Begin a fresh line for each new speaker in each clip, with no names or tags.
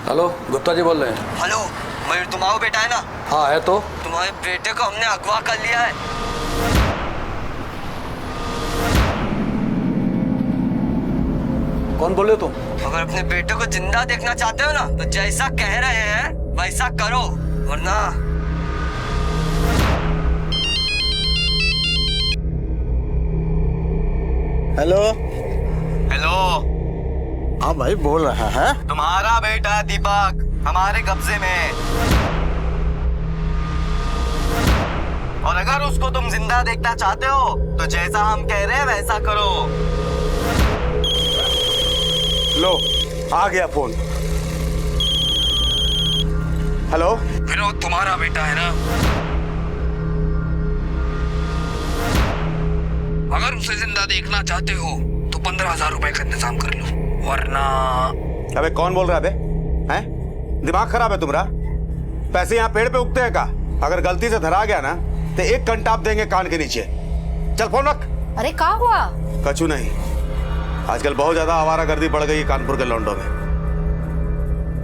Hello, Gupta ji बोल रहे हैं।
हेलो, मयूर तुम्हारा बेटा है ना?
हाँ है तो।
तुम्हारे बेटे को हमने अगवा कर लिया है।
कौन बोल रहे हो तुम?
अगर अपने बेटे को जिंदा देखना चाहते हो ना तो जैसा कह रहे हैं वैसा करो, वरना।
हेलो।
हेलो।
हाँ भाई बोल रहा है।
तुम्हारा बेटा दीपक हमारे कब्जे में है और अगर उसको तुम जिंदा देखना चाहते हो तो जैसा हम कह रहे हैं वैसा करो।
लो आ गया फोन। हेलो।
विनोद तुम्हारा बेटा है ना? अगर उसे जिंदा देखना चाहते हो तो 15,000 रुपए का इंतजाम कर लो, वरना।
अबे कौन बोल रहा है बे? हैं? दिमाग खराब है तुम्हारा? पैसे यहाँ पेड़ पे उगते हैं का? अगर गलती से धरा गया ना तो एक कंटाप देंगे कान के नीचे। चल फोन रख।
अरे क्या हुआ?
कछु नहीं, आजकल बहुत ज्यादा आवारागर्दी बढ़ गई है कानपुर के लौंडों में।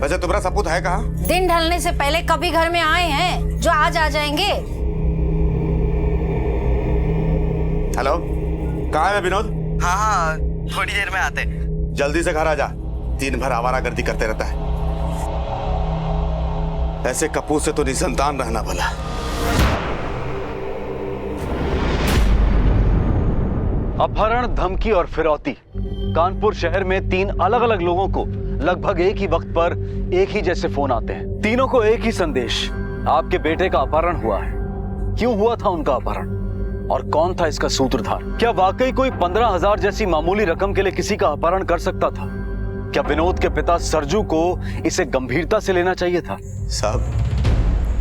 वैसे तुम्हारा सपूत है कहाँ?
दिन ढलने से पहले कभी घर में आए हैं जो आज आ जाएंगे?
हेलो, कहाँ है विनोद?
हाँ हाँ, थोड़ी देर में आते।
जल्दी से घर आ जा, दिन भर आवारागर्दी करते रहता है। ऐसे कपूर से तो निसंतान रहना भला।
अपहरण, धमकी और फिरौती। कानपुर शहर में 3 अलग अलग लोगों को लगभग एक ही वक्त पर एक ही जैसे फोन आते हैं। तीनों को एक ही संदेश, आपके बेटे का अपहरण हुआ है। क्यों हुआ था उनका अपहरण और कौन था इसका सूत्रधार? क्या वाकई कोई 15,000 जैसी मामूली रकम के लिए किसी का अपहरण कर सकता था? क्या विनोद के पिता सरजू को इसे गंभीरता से लेना चाहिए था?
साहब,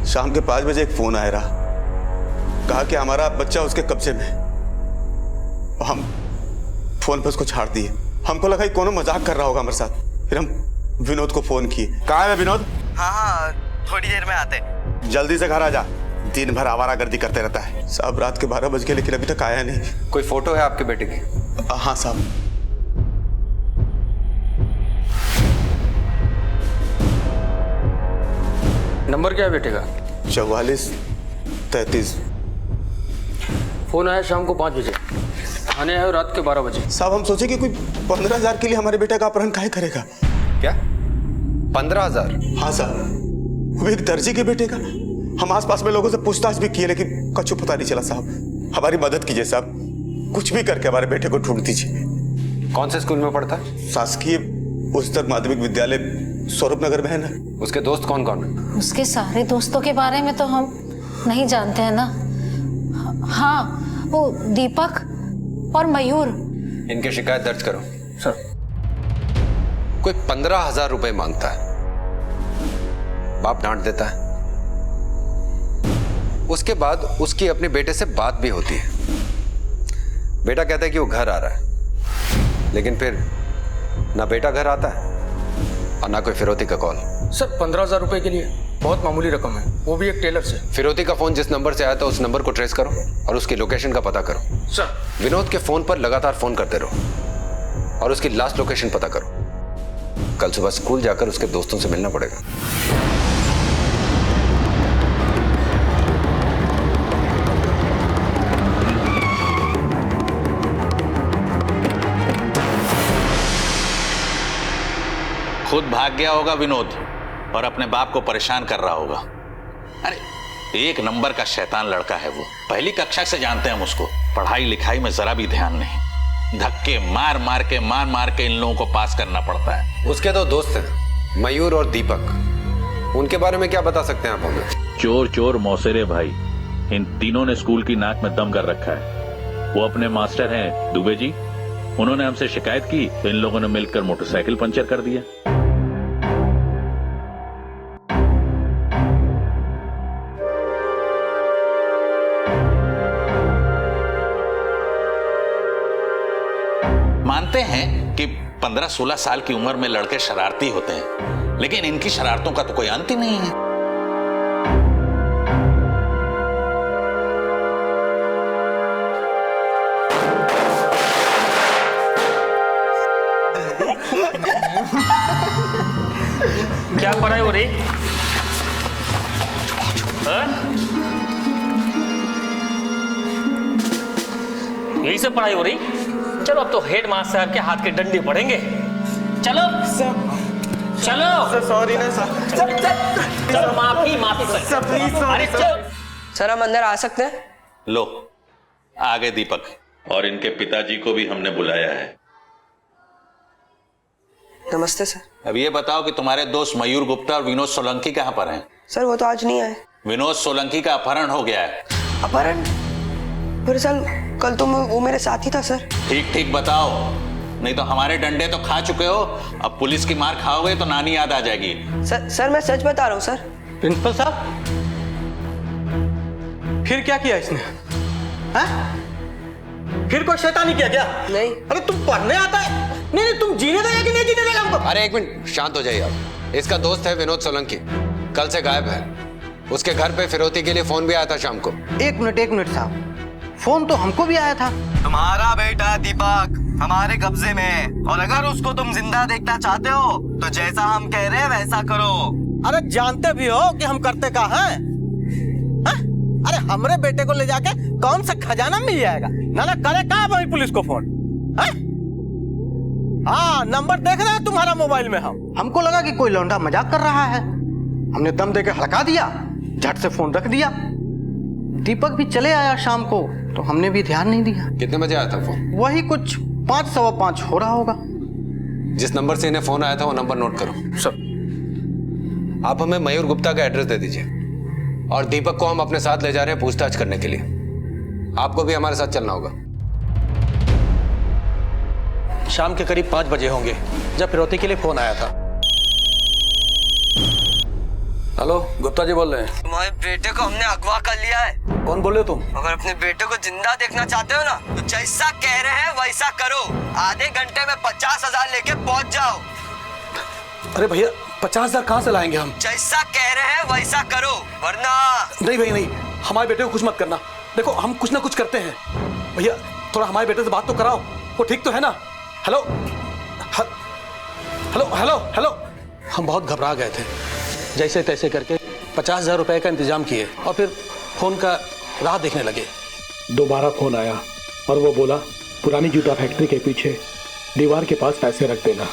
शाम के 5 बजे एक फोन आया रहा, कहा कि हमारा बच्चा उसके कब्जे में। हम फोन पे उसको छाड़ दिए। हमको लगा कोनो मजाक कर रहा होगा हमारे साथ, फिर हम विनोद को फोन किए। कहाँ है विनोद?
हाँ हाँ, थोड़ी देर में आते।
जल्दी से घर आ जा, दिन भर आवारागर्दी करते रहता है। साहब रात के 12 बज गए लेकिन अभी तक आया नहीं।
कोई फोटो है आपके बेटे की?
हाँ साहब।
नंबर क्या है बेटे का?
4433।
फोन आया शाम को 5 बजे, आने आए रात के 12 बजे।
साहब हम सोचे कि कोई 15,000 के लिए हमारे बेटे का अपहरण काहे करेगा।
क्या 15,000?
हाँ साहब, वो एक दर्जी के बेटे का। हम आसपास में लोगों से पूछताछ भी किए लेकिन कुछ पता नहीं चला। साहब हमारी मदद कीजिए साहब, कुछ भी करके हमारे बेटे को ढूंढ दीजिए।
कौन से स्कूल में पढ़ता है?
शासकीय उच्चतर माध्यमिक विद्यालय स्वरूप नगर में है ना।
उसके दोस्त कौन कौन है?
उसके सारे दोस्तों के बारे में तो हम नहीं जानते हैं ना। हाँ, वो दीपक और मयूर।
इनकी शिकायत दर्ज करो। सर। कोई 15,000 रुपए मांगता है, बाप डांट देता है, उसके बाद उसकी अपने बेटे से बात भी होती है। बेटा कहता है कि वो घर आ रहा है, लेकिन फिर ना बेटा घर आता है और ना कोई फिरौती का कॉल।
सर 15,000 रुपए के लिए बहुत मामूली रकम है, वो भी एक टेलर से।
फिरौती का फोन जिस नंबर से आया था उस नंबर को ट्रेस करो और उसकी लोकेशन का पता करो।
सर।
विनोद के फोन पर लगातार फोन करते रहो और उसकी लास्ट लोकेशन पता करो। कल सुबह स्कूल जाकर उसके दोस्तों से मिलना पड़ेगा।
खुद भाग गया होगा विनोद और अपने बाप को परेशान कर रहा होगा। अरे एक नंबर का शैतान लड़का है वो, पहली कक्षा से जानते हैं हम उसको। पढ़ाई लिखाई में जरा भी ध्यान नहीं, धक्के मार मार के इन लोगों को पास करना पड़ता है।
उसके 2 दोस्त हैं, मयूर और दीपक। उनके बारे में क्या बता सकते हैं आप हमें?
चोर चोर मौसेरे भाई, इन तीनों ने स्कूल की नाक में दम कर रखा है। वो अपने मास्टर हैं दुबे जी, उन्होंने हमसे शिकायत की तो इन लोगों ने मिलकर मोटरसाइकिल पंचर कर दिया।
मानते हैं कि 15-16 साल की उम्र में लड़के शरारती होते हैं, लेकिन इनकी शरारतों का तो कोई अंत ही नहीं है।
क्या
क्या पढ़ाई हो रही? हाँ? यही सब पढ़ाई हो रही? चलो अब तो हेड मास्टर साहब के हाथ के डंडे पड़ेंगे। चलो चलो
सॉरी ना सर।
चलो माफी सर प्लीज। अरे चल
सर हम अंदर आ सकते हैं?
लो आगे दीपक।
और इनके पिताजी को भी हमने बुलाया है।
नमस्ते सर।
अब ये बताओ कि तुम्हारे दोस्त मयूर गुप्ता और विनोद सोलंकी कहाँ पर हैं?
सर वो तो आज नहीं आए।
विनोद सोलंकी का अपहरण हो गया है।
अपहरण? पर सर कल तो वो मेरे साथ ही था सर।
ठीक ठीक बताओ, नहीं तो हमारे डंडे तो खा चुके हो, अब पुलिस की मार खाओगे तो नानी याद आ जाएगी।
सर मैं सच बता रहा हूँ सर।
प्रिंसिपल साहब फिर क्या किया इसने? फिर कोई शैतानी किया क्या?
नहीं।
अरे तुम पढ़ने आता है? नहीं तुम जीने देगा कि नहीं जीने देगा हमको?
अरे एक मिनट शांत हो जाइए आप। इसका दोस्त है विनोद सोलंकी, कल से गायब है। उसके घर पे फिरौती के लिए फोन भी आया था शाम को।
एक मिनट साहब, फोन तो हमको भी आया था।
तुम्हारा बेटा दीपक हमारे कब्जे में है, और अगर उसको तुम जिंदा देखना चाहते हो तो जैसा हम कह रहे हैं वैसा करो।
अरे जानते भी हो कि हम करते का हैं? अरे हमरे बेटे को ले जाके कौन सा खजाना मिल जाएगा? ना करे का भाई पुलिस को फोन? हाँ नंबर देख रहे हैं तुम्हारा मोबाइल में। हमको लगा कि कोई लौंडा मजाक कर रहा है, हमने दम देके हड़का दिया, झट से फोन रख दिया। दीपक भी चले आया शाम को तो हमने भी ध्यान नहीं दिया।
कितने बजे आया था फोन?
वही कुछ 5 सवा 5 हो रहा होगा।
जिस नंबर से इन्हें फोन आया था वो नंबर नोट करो।
सर
आप हमें मयूर गुप्ता का एड्रेस दे दीजिए, और दीपक को हम अपने साथ ले जा रहे हैं पूछताछ करने के लिए। आपको भी हमारे साथ चलना होगा।
शाम के करीब 5 बजे होंगे जब फिरौती के लिए फोन आया था।
हेलो, गुप्ता जी बोल रहे हैं।
तुम्हारे बेटे को हमने अगवा कर लिया है।
कौन बोल रहे हो तुम?
अगर अपने बेटे को जिंदा देखना चाहते हो ना तो जैसा कह रहे हैं वैसा करो। आधे घंटे में 50,000 लेके पहुंच जाओ।
अरे भैया 50,000 कहाँ से लाएंगे हम?
जैसा कह रहे हैं वैसा करो वरना।
नहीं भैया नहीं, हमारे बेटे को कुछ मत करना। देखो हम कुछ ना कुछ करते हैं। भैया थोड़ा हमारे बेटे से बात तो कराओ, वो ठीक तो है ना? Hello hello hello hello. हम बहुत घबरा गए थे, जैसे तैसे करके 50,000 रुपए का इंतजाम किए और फिर फोन का राह देखने लगे।
दोबारा फोन आया और वो बोला पुरानी जूता फैक्ट्री के पीछे दीवार के पास पैसे रख देना।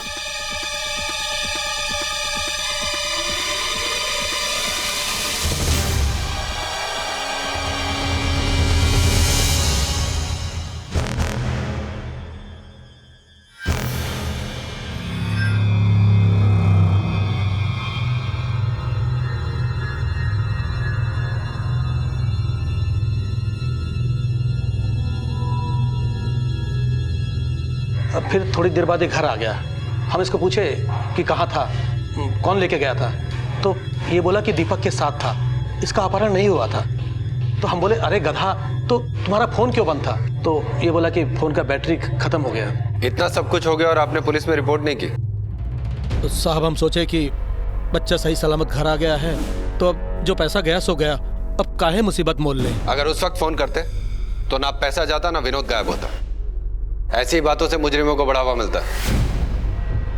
अब फिर थोड़ी देर बाद एक घर आ गया। हम इसको पूछे कि कहाँ था, कौन लेके गया था, तो ये बोला कि दीपक के साथ था, इसका अपहरण नहीं हुआ था। तो हम बोले अरे गधा, तो तुम्हारा फोन क्यों बंद था? तो ये बोला कि फोन का बैटरी खत्म हो गया।
इतना सब कुछ हो गया और आपने पुलिस में रिपोर्ट नहीं की?
तो साहब हम सोचे कि बच्चा सही सलामत घर आ गया है तो अब जो पैसा गया सो गया, अब काहे मुसीबत मोल लें।
अगर उस वक्त फोन करते तो ना पैसा जाता ना विनोद गायब होता। ऐसी बातों से मुजरिमों को बढ़ावा मिलता है।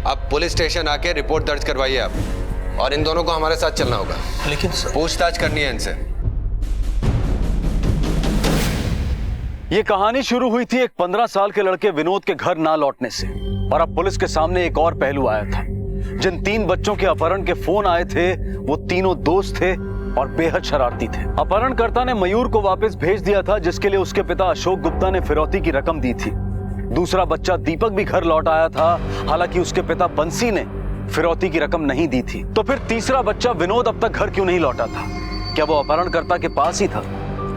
अब पुलिस स्टेशन आके रिपोर्ट दर्ज करवाइए आप, और इन दोनों को हमारे साथ चलना होगा।
लेकिन
पूछताछ करनी है इनसे।
ये कहानी शुरू हुई थी एक 15 साल के लड़के विनोद के घर ना लौटने से, और अब पुलिस के सामने एक और पहलू आया था। जिन 3 बच्चों के अपहरण के फोन आए थे वो तीनों दोस्त थे और बेहद शरारती थे। अपहरणकर्ता ने मयूर को वापस भेज दिया था, जिसके लिए उसके पिता अशोक गुप्ता ने फिरौती की रकम दी थी। दूसरा बच्चा दीपक भी घर लौट आया था, हालांकि उसके पिता बंसी ने फिरौती की रकम नहीं दी थी। तो फिर तीसरा बच्चा विनोद अब तक घर क्यों नहीं लौटा था? क्या वो अपहरणकर्ता के पास ही था?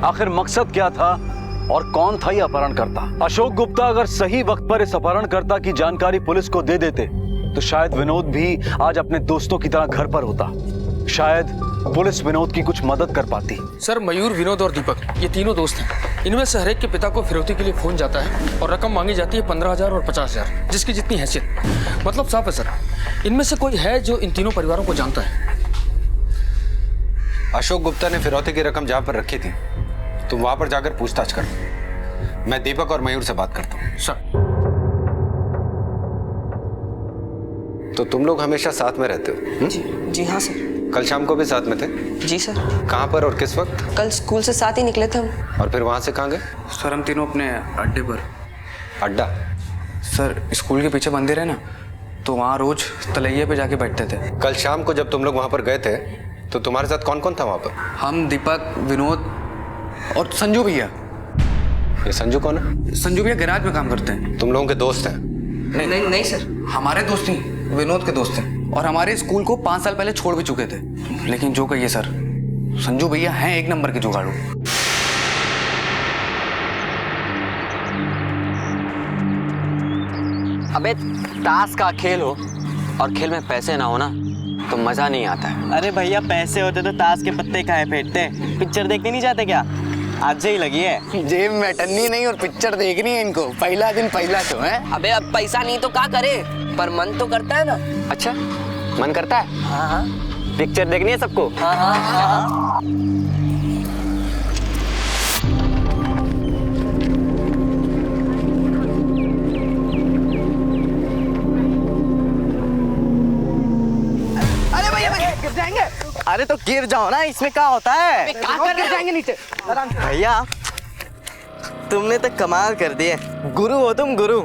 आखिर मकसद क्या था और कौन था ये अपहरणकर्ता? अशोक गुप्ता अगर सही वक्त पर इस अपहरणकर्ता की जानकारी पुलिस को दे देते तो शायद विनोद भी आज अपने दोस्तों की तरह घर पर होता। शायद पुलिस विनोद की कुछ मदद कर पाती।
सर मयूर, विनोद और दीपक ये तीनों दोस्त हैं। इनमें से हर एक के पिता को फिरौती के लिए फोन जाता है और रकम मांगी जाती है 15,000 और 50,000, जिसकी जितनी हैसियत। मतलब साफ है सर, इनमें से कोई है जो इन तीनों परिवारों को जानता है।
अशोक गुप्ता ने फिरौती की रकम जहां पर रखी थी तुम वहां पर जाकर पूछताछ करो। मैं दीपक और मयूर से बात करता हूं।
सर
तो तुम लोग हमेशा साथ में रहते हो?
जी हाँ सर।
कल शाम को भी साथ में थे?
जी सर।
कहाँ पर और किस वक्त?
कल स्कूल से साथ ही निकले थे हम।
और फिर वहाँ से कहाँ गए?
सर हम तीनों अपने अड्डे पर।
अड्डा?
सर स्कूल के पीछे मंदिर है ना, तो वहाँ रोज तलैये पे जाके बैठते थे।
कल शाम को जब तुम लोग वहाँ पर गए थे तो तुम्हारे साथ कौन कौन था वहाँ पर?
हम, दीपक, विनोद और संजू भैया।
ये संजू कौन है?
संजू भैया गैराज में काम करते हैं।
तुम लोगों के दोस्त हैं?
नहीं सर,
हमारे दोस्त नहीं, विनोद के दोस्त हैं। और हमारे स्कूल को 5 साल पहले छोड़ भी चुके थे। लेकिन जो कहिए सर, संजू भैया हैं एक नंबर के जुगाड़ू।
अबे ताश का खेल हो और खेल में पैसे ना हो ना तो मजा नहीं आता है। अरे भैया पैसे होते तो ताश के पत्ते काहे फेंटते? पिक्चर देखने नहीं जाते क्या? आज से ही लगी है
जेब में टन्नी नहीं और पिक्चर देखनी है इनको। पहला दिन पहला शो है।
अबे अब पैसा नहीं तो क्या करे, पर मन तो करता है ना।
अच्छा मन करता है?
हाँ।
पिक्चर देखनी है सबको?
हाँ।
गिर जाएंगे। अरे तो गिर जाओ ना, इसमें क्या होता है?
क्या कर रहे जाएंगे नीचे?
भैया तुमने तो कमाल कर दिए, गुरु हो तुम गुरु।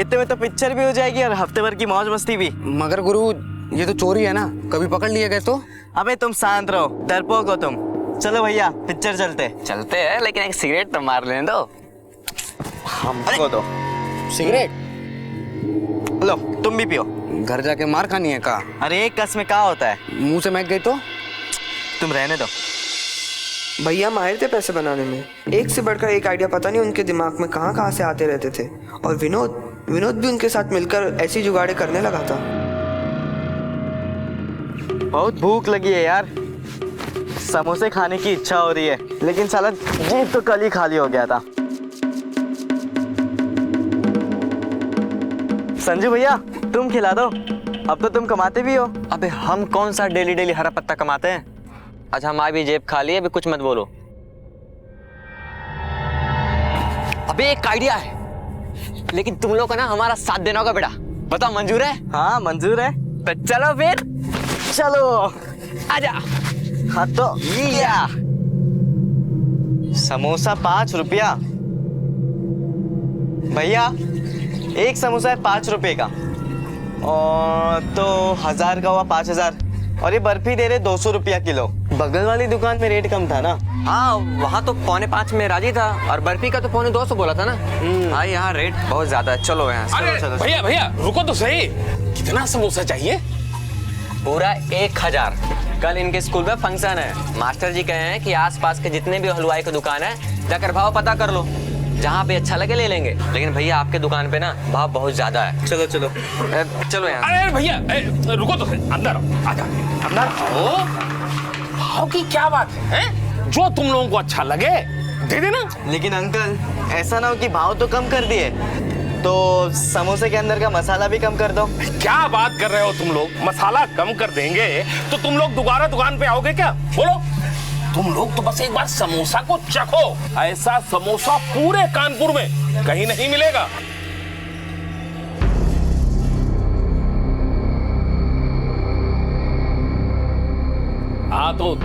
इतने में तो पिक्चर भी हो जाएगी और हफ्ते भर की मौज मस्ती भी।
मगर गुरु ये तो चोरी है ना, कभी पकड़ लिए गए तो?
अबे तुम शांत रहो, डरपोक हो तुम। चलो भैया पिक्चर चलते हैं, लेकिन एक सिगरेट तो मार लेने दो हमको। दो
सिगरेट
लो, तुम भी पियो।
घर जाके मार खानी है का?
अरे एक कस में क्या होता है?
मुंह से महक गई तो?
तुम रहने दो।
भैया माहिर थे पैसे बनाने में, एक से बढ़कर एक आइडिया पता नहीं उनके दिमाग में कहाँ से आते रहते थे। और विनोद भी उनके साथ मिलकर ऐसी जुगाड़े करने लगा था।
बहुत भूख लगी है यार, समोसे खाने की इच्छा हो रही है, लेकिन साला जेब तो कल ही खाली हो गया था। संजू भैया तुम खिला दो, अब तो तुम कमाते भी हो। अबे हम कौन सा डेली हरा पत्ता कमाते हैं? अच्छा हमारी भी जेब खाली है, अभी कुछ मत बोलो। अबे एक आइडिया है, लेकिन तुम लोग का ना हमारा साथ देना होगा बेटा। बताओ मंजूर है? हाँ मंजूर है। तो चलो फिर चलो, आजा। हाँ तो लिया समोसा 5 रुपया। भैया एक समोसा है 5 रुपए का, और तो 1000 का हुआ 5000। और ये बर्फी दे रहे 200 रुपया किलो। बगल वाली दुकान में रेट कम था ना? हाँ वहाँ तो 5.25 में राजी था, और बर्फी का तो 2.25 बोला था ना। हाँ यहाँ रेट बहुत ज्यादा है। चलो यहाँ चलो।
भैया रुको तो सही, कितना समोसा चाहिए?
पूरा 1000। कल इनके स्कूल में फंक्शन है, मास्टर जी कहे हैं कि आसपास के जितने भी हलवाई की दुकान है जाकर भाव पता कर लो, जहाँ पे अच्छा लगे ले लेंगे। लेकिन भैया आपके दुकान पे ना भाव बहुत ज्यादा है। चलो चलो यहाँ।
अरे भैया रुको तो सही, अंदर आजा, अंदर आओ। भाव की क्या बात है? जो तुम लोगों को अच्छा लगे दे देना।
लेकिन अंकल ऐसा ना हो कि भाव तो कम कर दिए तो समोसे के अंदर का मसाला भी कम कर दो।
क्या बात कर रहे हो तुम लोग? मसाला कम कर देंगे तो तुम लोग दोबारा दुकान पे आओगे क्या? बोलो। तुम लोग तो बस एक बार समोसा को चखो, ऐसा समोसा पूरे कानपुर में कहीं नहीं मिलेगा। हाँ तो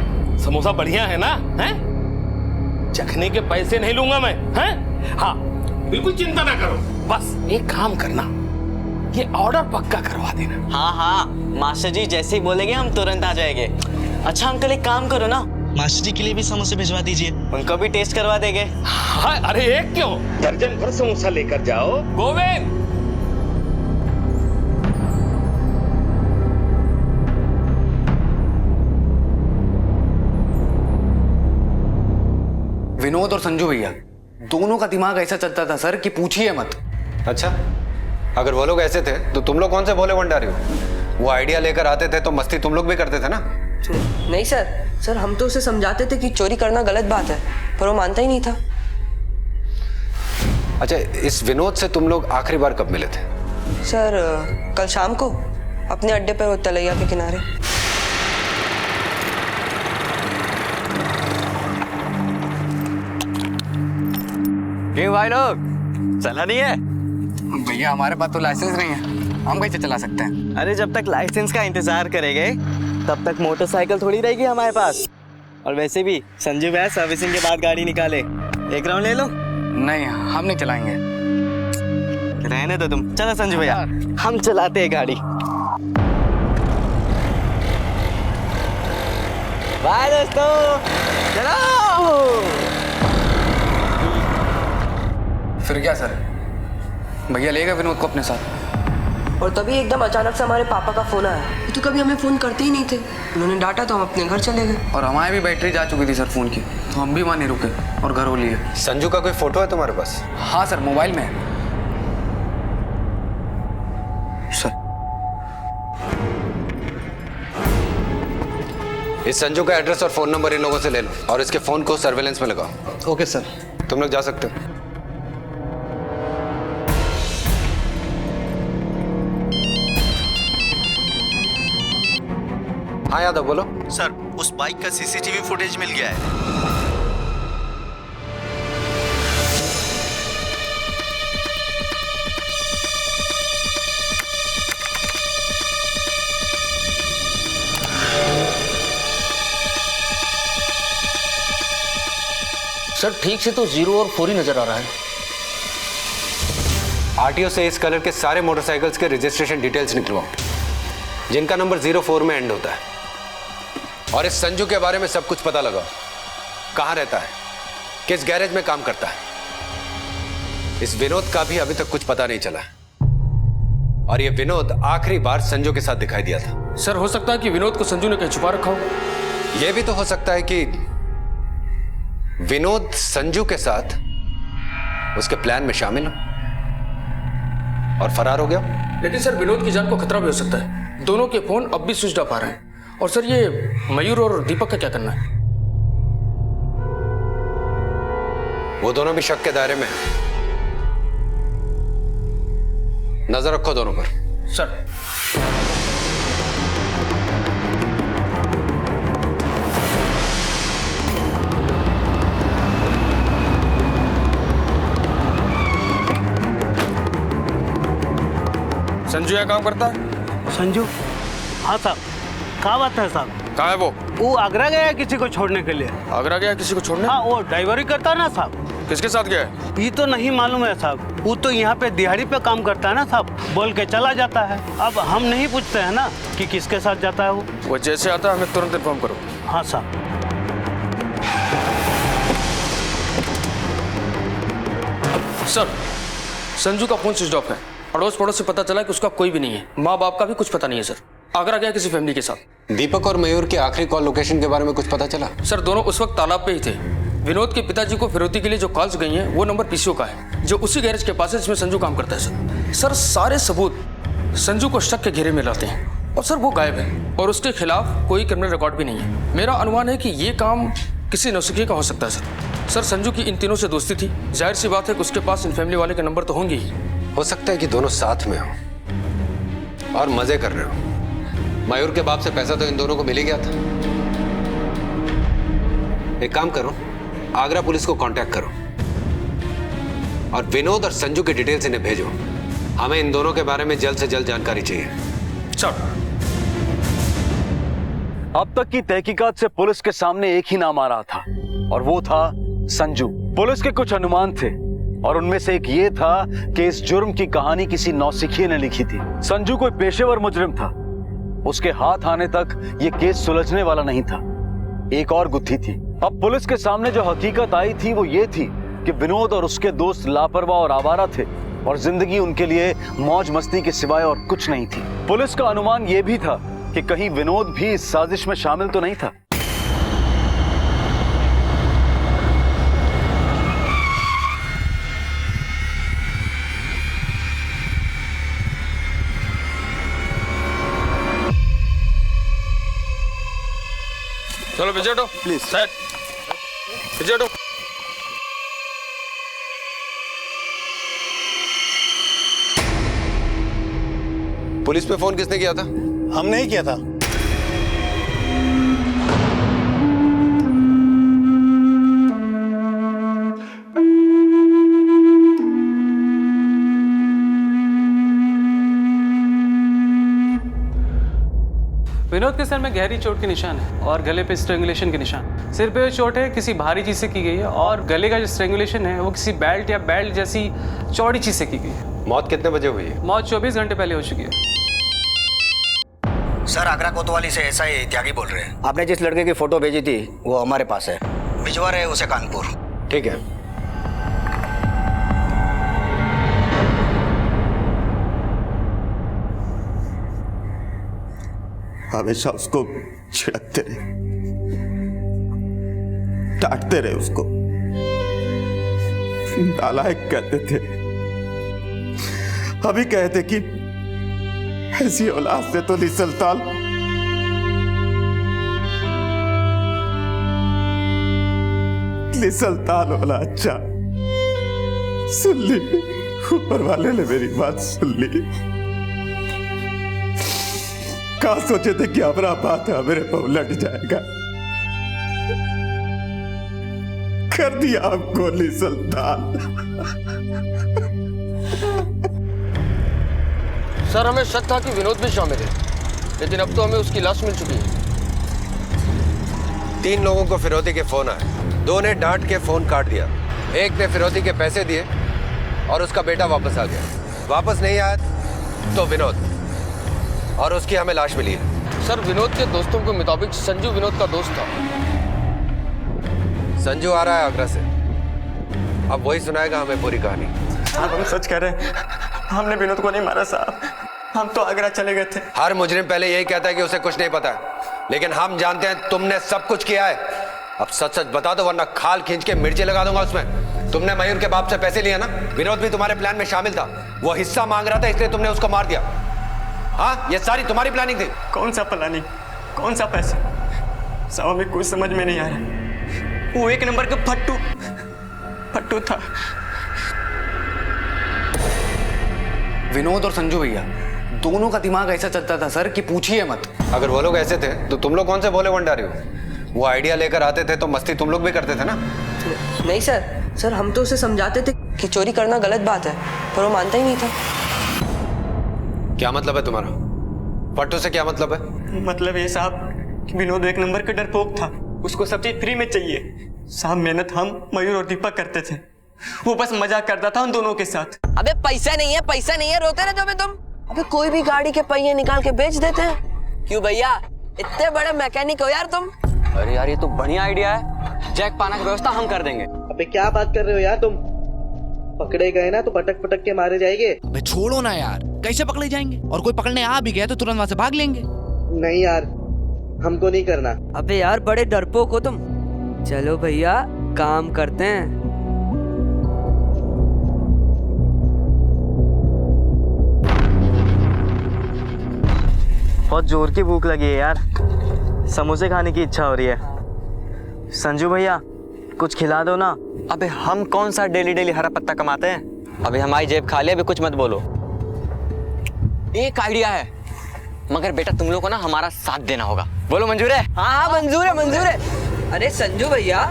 समोसा बढ़िया है ना? हैं? चखने के पैसे नहीं लूंगा मैं। हैं? हाँ बिल्कुल चिंता ना करो, बस एक काम करना, ये ऑर्डर पक्का करवा देना।
हाँ मास्टर जी जैसे ही बोलेंगे हम तुरंत आ जाएंगे। अच्छा अंकल एक काम करो ना, मास्टर जी के लिए भी समोसे भिजवा दीजिए, उनको भी टेस्ट करवा देंगे।
हाँ अरे एक क्यों, दर्जन भर समोसा लेकर जाओ। गोविंद
विनोद और संजू भैया दोनों का दिमाग ऐसा चलता था सर कि पूछिए मत।
अच्छा अगर वो लोग ऐसे थे तो तुम लोग कौन से भोले भंडारी हो? वो आइडिया लेकर आते थे तो मस्ती तुम लोग भी करते थे ना?
नहीं सर हम तो उसे समझाते थे कि चोरी करना गलत बात है, पर वो मानता ही नहीं था।
अच्छा इस विनोद से तुम लोग आखिरी बार कब मिले थे?
सर कल शाम को अपने अड्डे पर तलैया के किनारे।
क्यों भाई लोग चला नहीं है?
भैया हमारे पास तो लाइसेंस नहीं है। हम कैसे चला सकते हैं?
अरे जब तक लाइसेंस का इंतजार करेंगे तब तक मोटरसाइकिल थोड़ी रहेगी हमारे पास। और वैसे भी संजू भैया सर्विसिंग के बाद गाड़ी निकाले, एक राउंड ले लो।
नहीं, हम नहीं चलाएंगे।
रहने दो तुम, चलो संजू भैया हम चलाते हैं गाड़ी। बाय दोस्तों, चलो।
फिर क्या सर, भैया ले गए विनोद को अपने साथ।
और तभी एकदम अचानक से हमारे पापा का फोन आया। ये तो कभी हमें फोन करते ही नहीं थे, उन्होंने डांटा तो हम अपने घर चले गए।
और हमारी भी बैटरी जा चुकी थी सर फोन की, तो हम भी वहाँ नहीं रुके और घर हो लिए।
संजू का कोई फोटो है तुम्हारे पास?
हाँ सर, मोबाइल में है। सर
इस संजू का एड्रेस और फोन नंबर इन लोगों से ले लो और इसके फोन को सर्वेलेंस में लगाओ।
Okay sir.
तुम लोग जा सकते हो। हाँ यादव बोलो।
सर उस बाइक का सीसीटीवी फुटेज मिल गया है।
सर ठीक से तो 0 और 4 ही नजर आ रहा है।
आरटीओ से इस कलर के सारे मोटरसाइकिल्स के रजिस्ट्रेशन डिटेल्स निकलवाओ जिनका नंबर 04 में एंड होता है। और इस संजू के बारे में सब कुछ पता लगाओ, कहाँ रहता है, किस गैरेज में काम करता है। इस विनोद का भी अभी तक कुछ पता नहीं चला है। और ये विनोद आखिरी बार संजू के साथ दिखाई दिया था।
सर हो सकता है कि विनोद को संजू ने कहीं छुपा रखा हो।
यह भी तो हो सकता है कि विनोद संजू के साथ उसके प्लान में शामिल हो और फरार हो गया।
लेकिन सर विनोद की जान को खतरा भी हो सकता है। दोनों के फोन अब भी स्विच ऑफ आ रहे हैं। और सर ये मयूर और दीपक का क्या करना है?
वो दोनों भी शक के दायरे में हैं। नजर रखो दोनों पर।
सर संजू यहाँ काम करता है?
संजू? हाँ साहब। क्या बात है साहब?
कहाँ है वो?
वो आगरा गया है किसी को छोड़ने के लिए।
आगरा गया किसी को छोड़ने?
हाँ वो ड्राइवरी करता है ना साहब।
किसके साथ गया है?
ये तो नहीं मालूम है साहब, वो तो यहाँ पे दिहाड़ी पे काम करता है ना साहब, बोल के चला जाता है। अब हम नहीं पूछते हैं ना कि किसके साथ जाता है वो
जैसे आता है हमें तुरंत इन्फॉर्म करो।
हाँ साहब।
सर संजू का फोन स्विच ऑफ है। अड़ोस पड़ोस से पता चला कि उसका कोई भी नहीं है, माँ बाप का भी कुछ पता नहीं है। सर आगरा गया किसी फैमिली के साथ।
दीपक और मयूर की आखिरी कॉल लोकेशन के बारे में कुछ पता चला?
सर दोनों उस वक्त तालाब पे ही थे। विनोद के पिताजी को फिरौती के लिए जो कॉल्स गई हैं वो नंबर पीसीओ का है, जो उसी गैरेज के पास है जिसमें संजू काम करता है। सर सारे सबूत संजू को शक के घेरे में लाते हैं और सर वो गायब है और उसके खिलाफ कोई क्रिमिनल रिकॉर्ड भी नहीं है। मेरा अनुमान है कि ये काम किसी नौसिखिए का हो सकता है। सर संजू की इन तीनों से दोस्ती थी, जाहिर सी बात है कि उसके पास इन फैमिली वाले के नंबर तो होंगे ही।
हो सकता है कि दोनों साथ में हो और मजे कर रहे हो। मयूर के बाप से पैसा तो इन दोनों को मिल ही गया था। एक काम करो, आगरा पुलिस को कांटेक्ट करो और विनोद और संजू की डिटेल्स इन्हें भेजो। हमें इन दोनों के बारे में जल्द से जल्द जानकारी चाहिए।
सर
अब तक की तहकीकात से पुलिस के सामने एक ही नाम आ रहा था और वो था संजू। पुलिस के कुछ अनुमान थे और उनमें से एक ये था कि इस जुर्म की कहानी किसी नौसिखिए ने लिखी थी। संजू कोई पेशेवर मुजरिम था, उसके हाथ आने तक ये केस सुलझने वाला नहीं था। एक और गुत्थी थी। अब पुलिस के सामने जो हकीकत आई थी वो ये थी कि विनोद और उसके दोस्त लापरवाह और आवारा थे और जिंदगी उनके लिए मौज मस्ती के सिवाय और कुछ नहीं थी। पुलिस का अनुमान ये भी था कि कहीं विनोद भी इस साजिश में शामिल तो नहीं था।
चलो विजय हटो प्लीज। सेट विजय हटो।
पुलिस पे फोन किसने किया था?
हमने ही किया था।
विनोद के सर में गहरी चोट के निशान है और गले पे स्ट्रेंगुलेशन के निशान। सिर पे चोट है किसी भारी चीज से की गई है और गले का जो स्ट्रेंगुलेशन है वो किसी बेल्ट या बेल्ट जैसी चौड़ी चीज से की गई है।
मौत कितने बजे हुई है?
मौत 24 घंटे पहले हो चुकी है।
सर आगरा कोतवाली से एसआई त्यागी बोल रहे हैं। आपने जिस लड़के की फोटो भेजी थी वो हमारे पास है, भिजवा रहे उसे कानपुर।
ठीक है।
हमेशा उसको छिड़कते रहे, डांटते रहे उसको, नालायक कहते थे। अभी कहते कि ऐसी औलाद से तो निसलताल होला। अच्छा सुन ली, ऊपर वाले ने मेरी बात सुन ली। कहा सोचे थे कि हमारा बात मेरे पर उलट जाएगा, कर दिया आपको निसलताल।
सर हमें शक था कि विनोद भी शामिल है, लेकिन अब तो हमें उसकी लाश मिल चुकी है।
3 लोगों को फिरौती के फोन आए, 2 ने डांट के फोन काट दिया, 1 ने फिरौती के पैसे दिए और उसका बेटा वापस आ गया। वापस नहीं आया तो विनोद, और उसकी हमें लाश मिली है।
सर विनोद के दोस्तों के मुताबिक संजू विनोद का दोस्त था।
संजू आ रहा है आगरा से, अब वही सुनाएगा हमें पूरी कहानी।
हम सच कह रहे हैं, हमने विनोद को नहीं मारा साहब, हम तो आगरा चले गए थे।
हर मुजरिम पहले यही कहता है कि उसे कुछ नहीं पता है, लेकिन हम जानते हैं तुमने सब कुछ किया है। अब सच सच बता दो वरना खाल खींच के मिर्ची लगा दूंगा उसमें। तुमने मयूर के बाप से पैसे लिए ना, विनोद भी तुम्हारे प्लान में शामिल था, वो हिस्सा मांग रहा था इसलिए तुमने उसको मार दिया। हाँ, ये सारी तुम्हारी प्लानिंग थी।
कौन सा प्लानिंग, कौन सा पैसा? साहब हमें कुछ समझ में नहीं आ रहा। वो 1 नंबर का फट्टू था।
विनोद और संजू भैया दोनों का दिमाग ऐसा चलता था सर कि पूछिए मत।
अगर वो लोग ऐसे थे तो तुम लोग कौन से भोले भंडारी हो? वो आइडिया लेकर आते थे तो मस्ती तुम लोग भी करते थे ना।
नहीं सर हम तो उसे समझाते थे कि चोरी करना गलत बात है, पर वो मानता ही नहीं था।
क्या मतलब है तुम्हारा? फट्टू से क्या मतलब है?
मतलब ये साहब कि विनोद 1 नंबर का डरपोक था, उसको सब चीज फ्री में चाहिए। साहब मेहनत हम मयूर और दीपक करते थे, वो बस मजाक करता था उन दोनों के साथ।
अबे पैसा नहीं है रोते रहते हो तुम। अबे कोई भी गाड़ी के पहिए निकाल के बेच देते हैं। क्यों भैया, इतने बड़े मैकेनिक हो यार तुम।
अरे यार ये तो बढ़िया आइडिया है, जैक पाना की व्यवस्था हम कर देंगे।
अबे क्या बात कर रहे हो यार तुम? पकड़े गए ना तो पटक पटक के मारे जाएंगे।
अबे छोड़ो ना यार, कैसे पकड़े जाएंगे? और कोई पकड़ने आ भी गया तो तुरंत वहां से भाग लेंगे।
नहीं यार, हमको नहीं करना।
अबे यार बड़े डरपोक हो तुम। चलो भैया काम करते हैं।
बहुत जोर की भूख लगी है यार, समोसे खाने की इच्छा हो रही है। संजू भैया कुछ खिला दो ना। अबे हम कौन सा डेली डेली हरा पत्ता कमाते हैं? अभी हमारी जेब खाली, अभी कुछ मत बोलो।
एक आइडिया है, मगर बेटा तुम लोग को ना हमारा साथ देना होगा। बोलो मंजूर है?
हाँ मंजूर है। अरे संजू भैया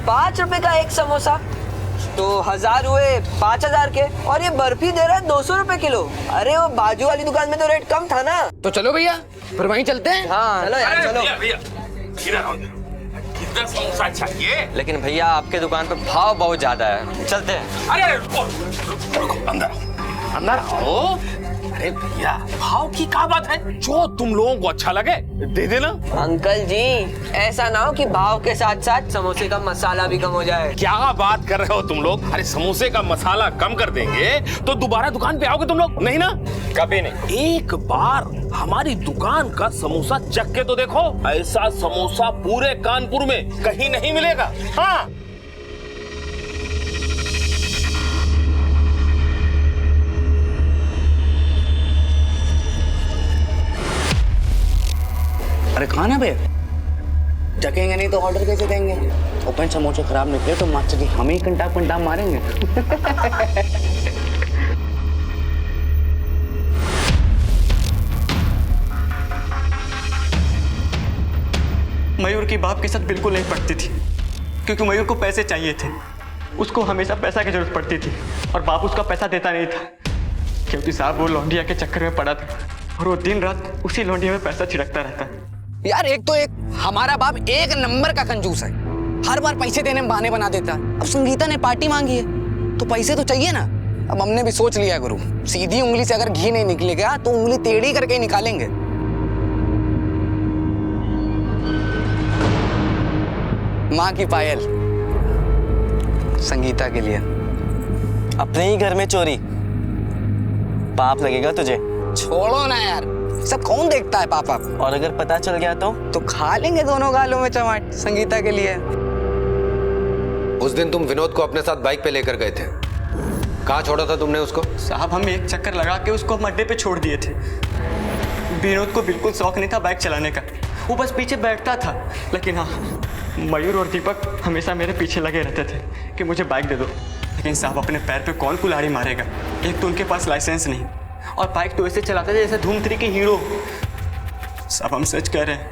5 रुपए का एक समोसा तो 1000 हुए 5000 के, और ये बर्फी दे रहा है 200 रुपए किलो। अरे वो बाजू वाली दुकान में तो रेट कम था ना।
तो चलो भैया फिर वहीं चलते हैं।
हाँ चलो यार चलो।
कितना समोसा चाहिए?
लेकिन भैया आपके दुकान पे भाव बहुत ज्यादा है, चलते हैं।
अरे रुको, अंदर आओ। अरे भैया भाव की क्या बात है, जो तुम लोगों को अच्छा लगे दे देना।
अंकल जी ऐसा ना हो कि भाव के साथ साथ समोसे का मसाला भी कम हो जाए।
क्या बात कर रहे हो तुम लोग? अरे समोसे का मसाला कम कर देंगे तो दोबारा दुकान पे आओगे तुम लोग? नहीं ना, कभी नहीं। एक बार हमारी दुकान का समोसा चख के तो देखो, ऐसा समोसा पूरे कानपुर में कहीं नहीं मिलेगा। हाँ
अरे कहाँ ना बे, जगेंगे नहीं तो ऑर्डर कैसे देंगे? ओपन समोसे खराब निकले तो मास्टर जी हम ही कंटा मारेंगे।
मयूर की बाप के साथ बिल्कुल नहीं पड़ती थी, क्योंकि मयूर को पैसे चाहिए थे। उसको हमेशा पैसा की जरूरत पड़ती थी और बाप उसका पैसा देता नहीं था, क्योंकि साहब वो लौंडिया के चक्कर में पड़ा था।
और वो दिन रात उसी लौंडिया में पैसा छिड़कता रहता है।
यार एक तो एक हमारा बाप एक नंबर का कंजूस है, हर बार पैसे देने में बहाने बना देता है। अब संगीता ने पार्टी मांगी है तो पैसे तो चाहिए ना। अब हमने भी सोच लिया गुरु, सीधी उंगली से अगर घी नहीं निकलेगा तो उंगली टेढ़ी करके ही निकालेंगे। माँ की पायल संगीता के लिए।
अपने ही घर में चोरी, पाप लगेगा तुझे।
छोड़ो ना यार, सब कौन देखता है पापा।
और अगर पता चल गया तो
खा लेंगे दोनों गालों में चमाट संगीता के लिए।
उस दिन तुम विनोद को अपने साथ बाइक पे लेकर गए थे, कहाँ छोड़ा था तुमने उसको?
साहब हम एक चक्कर लगा के उसको अड्डे पे छोड़ दिए थे। विनोद को बिल्कुल शौक नहीं था बाइक चलाने का, वो बस पीछे बैठता था। लेकिन हाँ, मयूर और दीपक हमेशा मेरे पीछे लगे रहते थे कि मुझे बाइक दे दो। लेकिन साहब अपने पैर पे कौन कुल्हाड़ी मारेगा, एक तो उनके पास लाइसेंस नहीं और बाइक तो ऐसे चलाते थे जैसे धूम 3 के हीरो। साहब हम सच कह रहे हैं,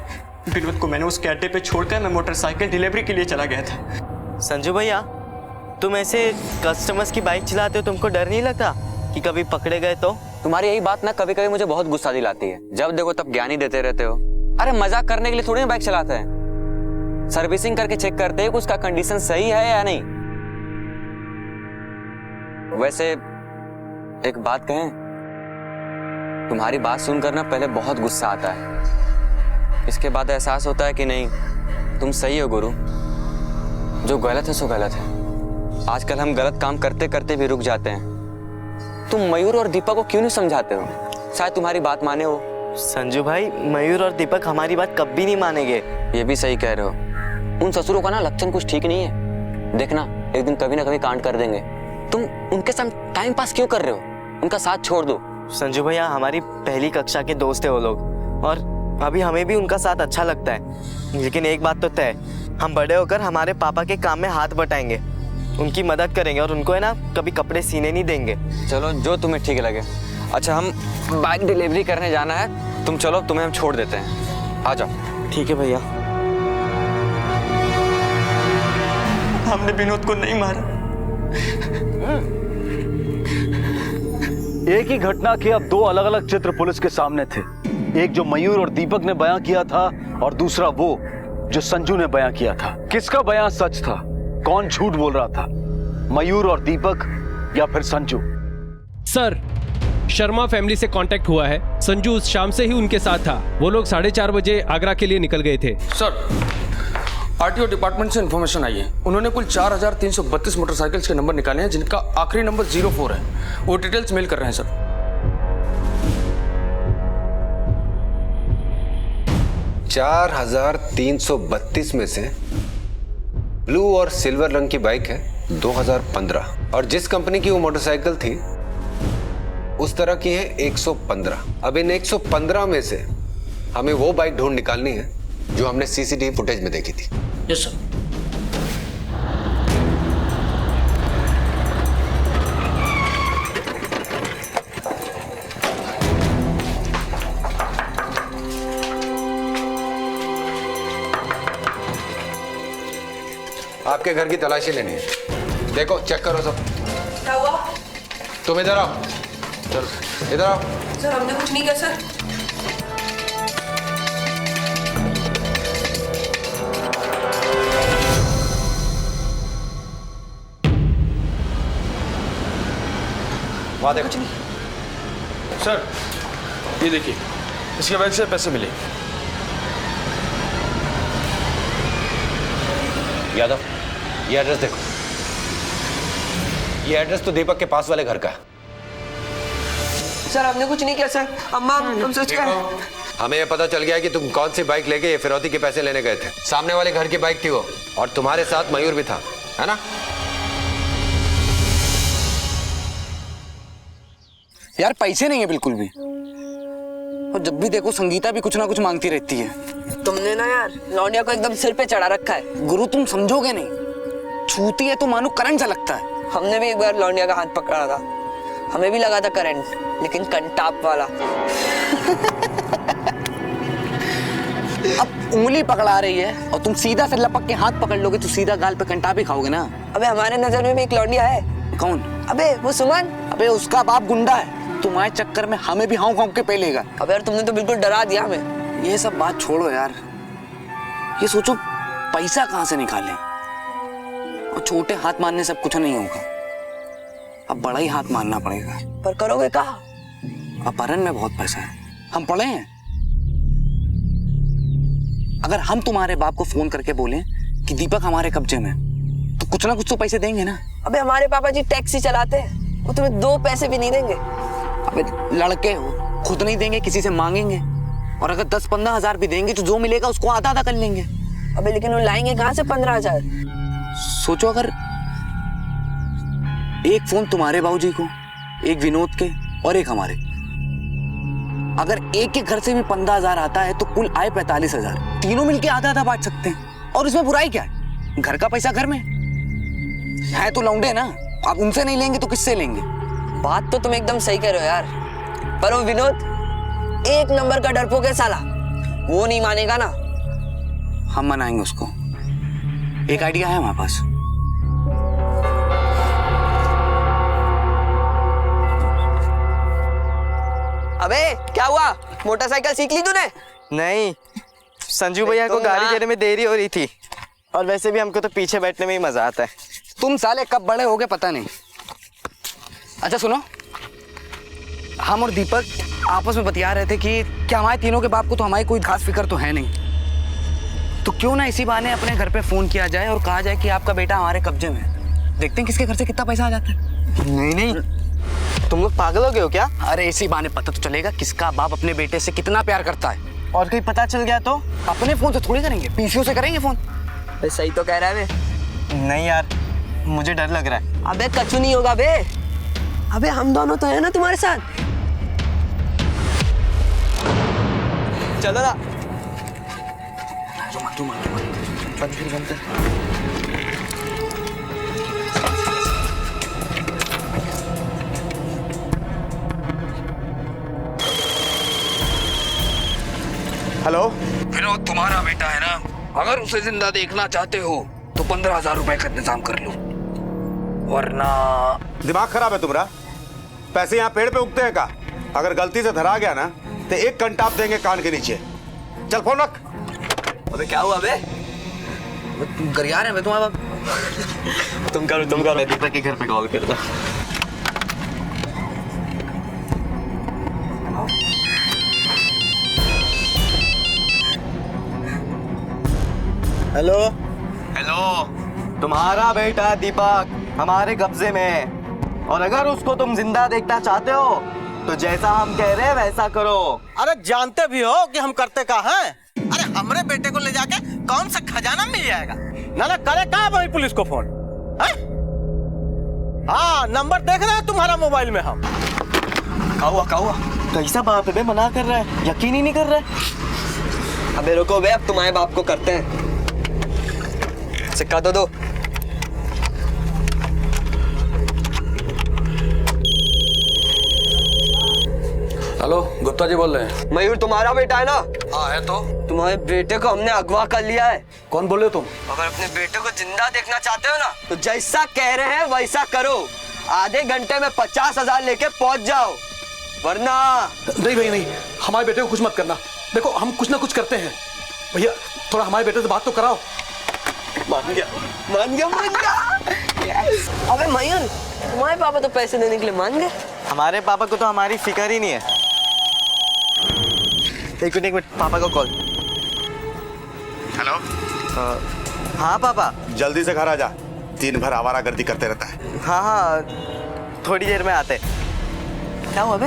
विनोद को मैंने उसके अड्डे पे छोड़कर मैं मोटरसाइकिल डिलीवरी के लिए चला गया था।
संजू भैया, तुम ऐसे कस्टमर्स की बाइक चलाते हो, तुमको डर नहीं लगता कि कभी पकड़े गए तो?
तुम्हारी यही बात ना कभी कभी मुझे बहुत गुस्सा दिलाती है। जब देखो तब ज्ञानी देते रहते हो। अरे मजाक करने के लिए थोड़ी ना बाइक चलाते हैं, सर्विसिंग करके चेक करते हैं कि उसका कंडीशन सही है या नहीं। वैसे एक बात कहें, तुम्हारी बात सुनकर ना पहले बहुत गुस्सा आता है, इसके बाद एहसास होता है कि नहीं तुम सही हो गुरु, जो गलत है सो गलत है। आजकल हम गलत काम करते करते भी रुक जाते हैं। तुम मयूर और दीपक को क्यों नहीं समझाते हो? शायद तुम्हारी बात माने हो।
संजू भाई, मयूर और दीपक हमारी बात कभी नहीं मानेंगे।
ये भी सही कह रहे हो। उन ससुरों का ना लक्षण कुछ ठीक नहीं है। देखना एक दिन कभी ना कभी कांड कर देंगे। तुम उनके साथ टाइम पास क्यों कर रहे हो? उनका साथ छोड़ दो।
संजू भैया, हमारी पहली कक्षा के दोस्त है वो लोग, और अभी हमें भी उनका साथ अच्छा लगता है। लेकिन एक बात तो तय, हम बड़े होकर हमारे पापा के काम में हाथ बटाएंगे, उनकी मदद करेंगे और उनको है ना कभी कपड़े सीने नहीं देंगे।
चलो जो तुम्हें ठीक लगे। अच्छा हम बाइक डिलीवरी करने जाना है, तुम चलो, तुम्हें हम छोड़ देते हैं, आ जाओ।
ठीक है भैया।
हमने विनोद को नहीं मारा।
एक ही घटना के अब 2 अलग अलग चित्र पुलिस के सामने थे। एक जो मयूर और दीपक ने बयां किया था और दूसरा वो जो संजू ने बयां किया था। किसका बयां सच था? कौन झूठ बोल रहा था? मयूर और दीपक या फिर संजू?
सर, शर्मा फैमिली से कांटेक्ट हुआ है। संजू उस शाम से ही उनके साथ था। वो लोग 4:30 बजे आगरा के लिए निकल गए थे।
सर, आरटीओ डिपार्टमेंट से इन्फॉर्मेशन आई है। उन्होंने कुल 4332 मोटरसाइकिल्स के नंबर निकाले हैं, जिनका आखिरी नंबर 04 है। वो डिटेल्स मेल कर रहे हैं सर।
4332 में से ब्लू और सिल्वर रंग की बाइक है 2015, और जिस कंपनी की वो मोटरसाइकिल थी उस तरह की है 115। अब इन 115 में से हमें वो बाइक ढूंढ निकालनी है जो हमने सीसीटीवी फुटेज में देखी थी।
Yes sir.
आपके घर की तलाशी लेनी है। देखो, चेक करो सब।
क्या हुआ?
तुम इधर आओ, चलो इधर आओ।
सर हमने कुछ नहीं किया सर।
वहां देखो।
कुछ नहीं।
सर ये देखिए, इसके बैंक से पैसे मिले।
यादव, ये एड्रेस देखो। ये एड्रेस तो दीपक के पास वाले घर का है।
सर हमने कुछ नहीं किया सर। अम्मा हम सच कह रहे हैं।
हमें ये पता चल गया कि तुम कौन सी बाइक लेके ये फिरौती के पैसे लेने गए थे। सामने वाले घर की बाइक थी वो, और तुम्हारे साथ मयूर भी था, है ना?
यार पैसे नहीं है बिल्कुल भी, और जब भी देखो संगीता भी कुछ ना कुछ मांगती रहती है।
तुमने ना यार लौंडिया को एकदम सिर पे चढ़ा रखा है।
गुरु तुम समझोगे नहीं, छूती है तो मानो करंट सा लगता है।
हमने भी एक बार लौंडिया का हाथ पकड़ा था, हमें भी लगा था करंट, लेकिन कंटाप वाला।
अब उंगली पकड़ा रही है और तुम सीधा से लपक के हाथ पकड़ लोगे तो सीधा गाल पे कंटाप ही खाओगे ना।
अबे हमारे नजर में भी एक लौंडिया है।
कौन?
अबे वो सुमन।
अबे उसका बाप गुंडा है, तुम्हारे चक्कर में हमें भी हाउ के पे लेगा।
अब यार तुमने तो बिल्कुल डरा दिया हमें।
ये सब बात छोड़ो यार, ये सोचो पैसा कहाँ से निकालें। और छोटे हाथ मारने से कुछ नहीं होगा, अब बड़ा ही हाथ मारना पड़ेगा।
पर करोगे कहाँ?
अपहरण में बहुत पैसा है, हम पढ़े हैं। अगर हम तुम्हारे बाप को फोन करके बोलें कि दीपक हमारे कब्जे में, तो कुछ ना कुछ तो पैसे देंगे ना।
अबे हमारे पापा जी टैक्सी चलाते हैं, वो तुम्हें 2 पैसे भी नहीं देंगे।
अबे लड़के हो, खुद नहीं देंगे, किसी से मांगेंगे। और अगर 10-15 हजार भी देंगे तो जो मिलेगा उसको आधा आधा कर लेंगे।
अबे लेकिन वो लाएंगे कहाँ से 15,000?
सोचो, अगर एक फोन तुम्हारे बाबूजी को, एक विनोद के और एक हमारे, अगर एक के घर से भी 15,000 आता है तो कुल आए 45,000। तीनों मिलके आधा आधा बांट सकते हैं। और इसमें बुराई क्या है? घर का पैसा घर में है तो लौंडे ना, आप उनसे नहीं लेंगे तो किससे लेंगे?
बात तो तुम एकदम सही कह रहे हो यार, पर वो विनोद 1 नंबर का डरपोक है साला, वो नहीं मानेगा ना।
हम मनाएंगे उसको, एक आइडिया है हमारे पास।
अबे क्या हुआ, मोटरसाइकिल सीख ली तूने?
नहीं, संजू भैया को गाड़ी देने में देरी हो रही थी, और वैसे भी हमको तो पीछे बैठने में ही मजा आता है।
तुम साले कब बड़े हो गए पता नहीं। अच्छा सुनो, हम और दीपक आपस में बतिया रहे थे कि क्या हमारे तीनों के बाप को तो हमारी कोई खास फिक्र तो है नहीं, तो क्यों ना इसी बहाने अपने घर पे फोन किया जाए और कहा जाए कि आपका बेटा हमारे कब्जे में है। देखते हैं किसके घर से कितना पैसा आ जाता है।
नहीं नहीं, तुम लोग पागल हो गए हो क्या?
अरे इसी बहाने पता तो चलेगा किसका बाप अपने बेटे से कितना प्यार करता है।
और कहीं पता चल गया तो?
अपने फोन से थोड़ी करेंगे, पीसीओ से करेंगे फोन।
सही तो कह रहा है बे।
नहीं यार, मुझे डर लग रहा है।
अबे कछु नहीं होगा बे, अबे हम दोनों तो है ना तुम्हारे साथ।
चलो ना।
बंद कर।
हेलो
विनोद, तुम्हारा बेटा है ना, अगर उसे जिंदा देखना चाहते हो तो 15,000 रुपए का इंतजाम कर लो, वरना।
दिमाग खराब है तुम्हारा? पैसे यहाँ पेड़ पे उगते हैं का? अगर गलती से धरा गया ना तो 1 घंटा देंगे कान के नीचे। चल फोन रख।
अबे क्या हुआ बे?
गरिया रहे हैं तुम्हारा बाप।
तुम करो, मैं दीपक के घर पे कॉल करता। हेलो हेलो, तुम्हारा बेटा दीपक हमारे कब्जे में है, और अगर उसको तुम जिंदा देखना चाहते हो तो जैसा हम कह रहे हैं वैसा करो।
अरे जानते भी हो कि हम करते क्या हैं? अरे हमारे बेटे को ले जाके कौन सा खजाना मिल जाएगा? ना करे कहाँ भाई पुलिस को फोन? हाँ, नंबर देख रहे हैं तुम्हारा मोबाइल में हम।
क्या हुआ? कैसा बाप है बे, मना कर रहा है, यकीन ही नहीं कर रहा है।
अबे रुको बे, अब तुम्हारे बाप को करते हैं। सिक्का तो दो।
हेलो, गुप्ता जी बोल रहे हैं?
मयूर तुम्हारा बेटा है ना?
हाँ है। तो
तुम्हारे बेटे को हमने अगवा कर लिया है।
कौन बोल रहे हो तुम?
अगर अपने बेटे को जिंदा देखना चाहते हो ना तो जैसा कह रहे हैं वैसा करो। आधे घंटे में 50,000 लेके पहुंच जाओ, वरना।
नहीं भाई नहीं, हमारे बेटे को कुछ मत करना। देखो हम कुछ ना कुछ करते हैं भैया, थोड़ा हमारे बेटे से बात तो कराओ।
मान गया। अबे मयूर, तुम्हारे पापा तो पैसे देने के लिए मान गए।
हमारे पापा को तो हमारी फिक्र ही नहीं है। एक मिनट, पापा को कॉल।
हेलो।
हाँ पापा।
जल्दी से घर आ जा, दिन भर आवारागर्दी करते रहता है।
हाँ, थोड़ी देर में आते।
क्या हुआ बे?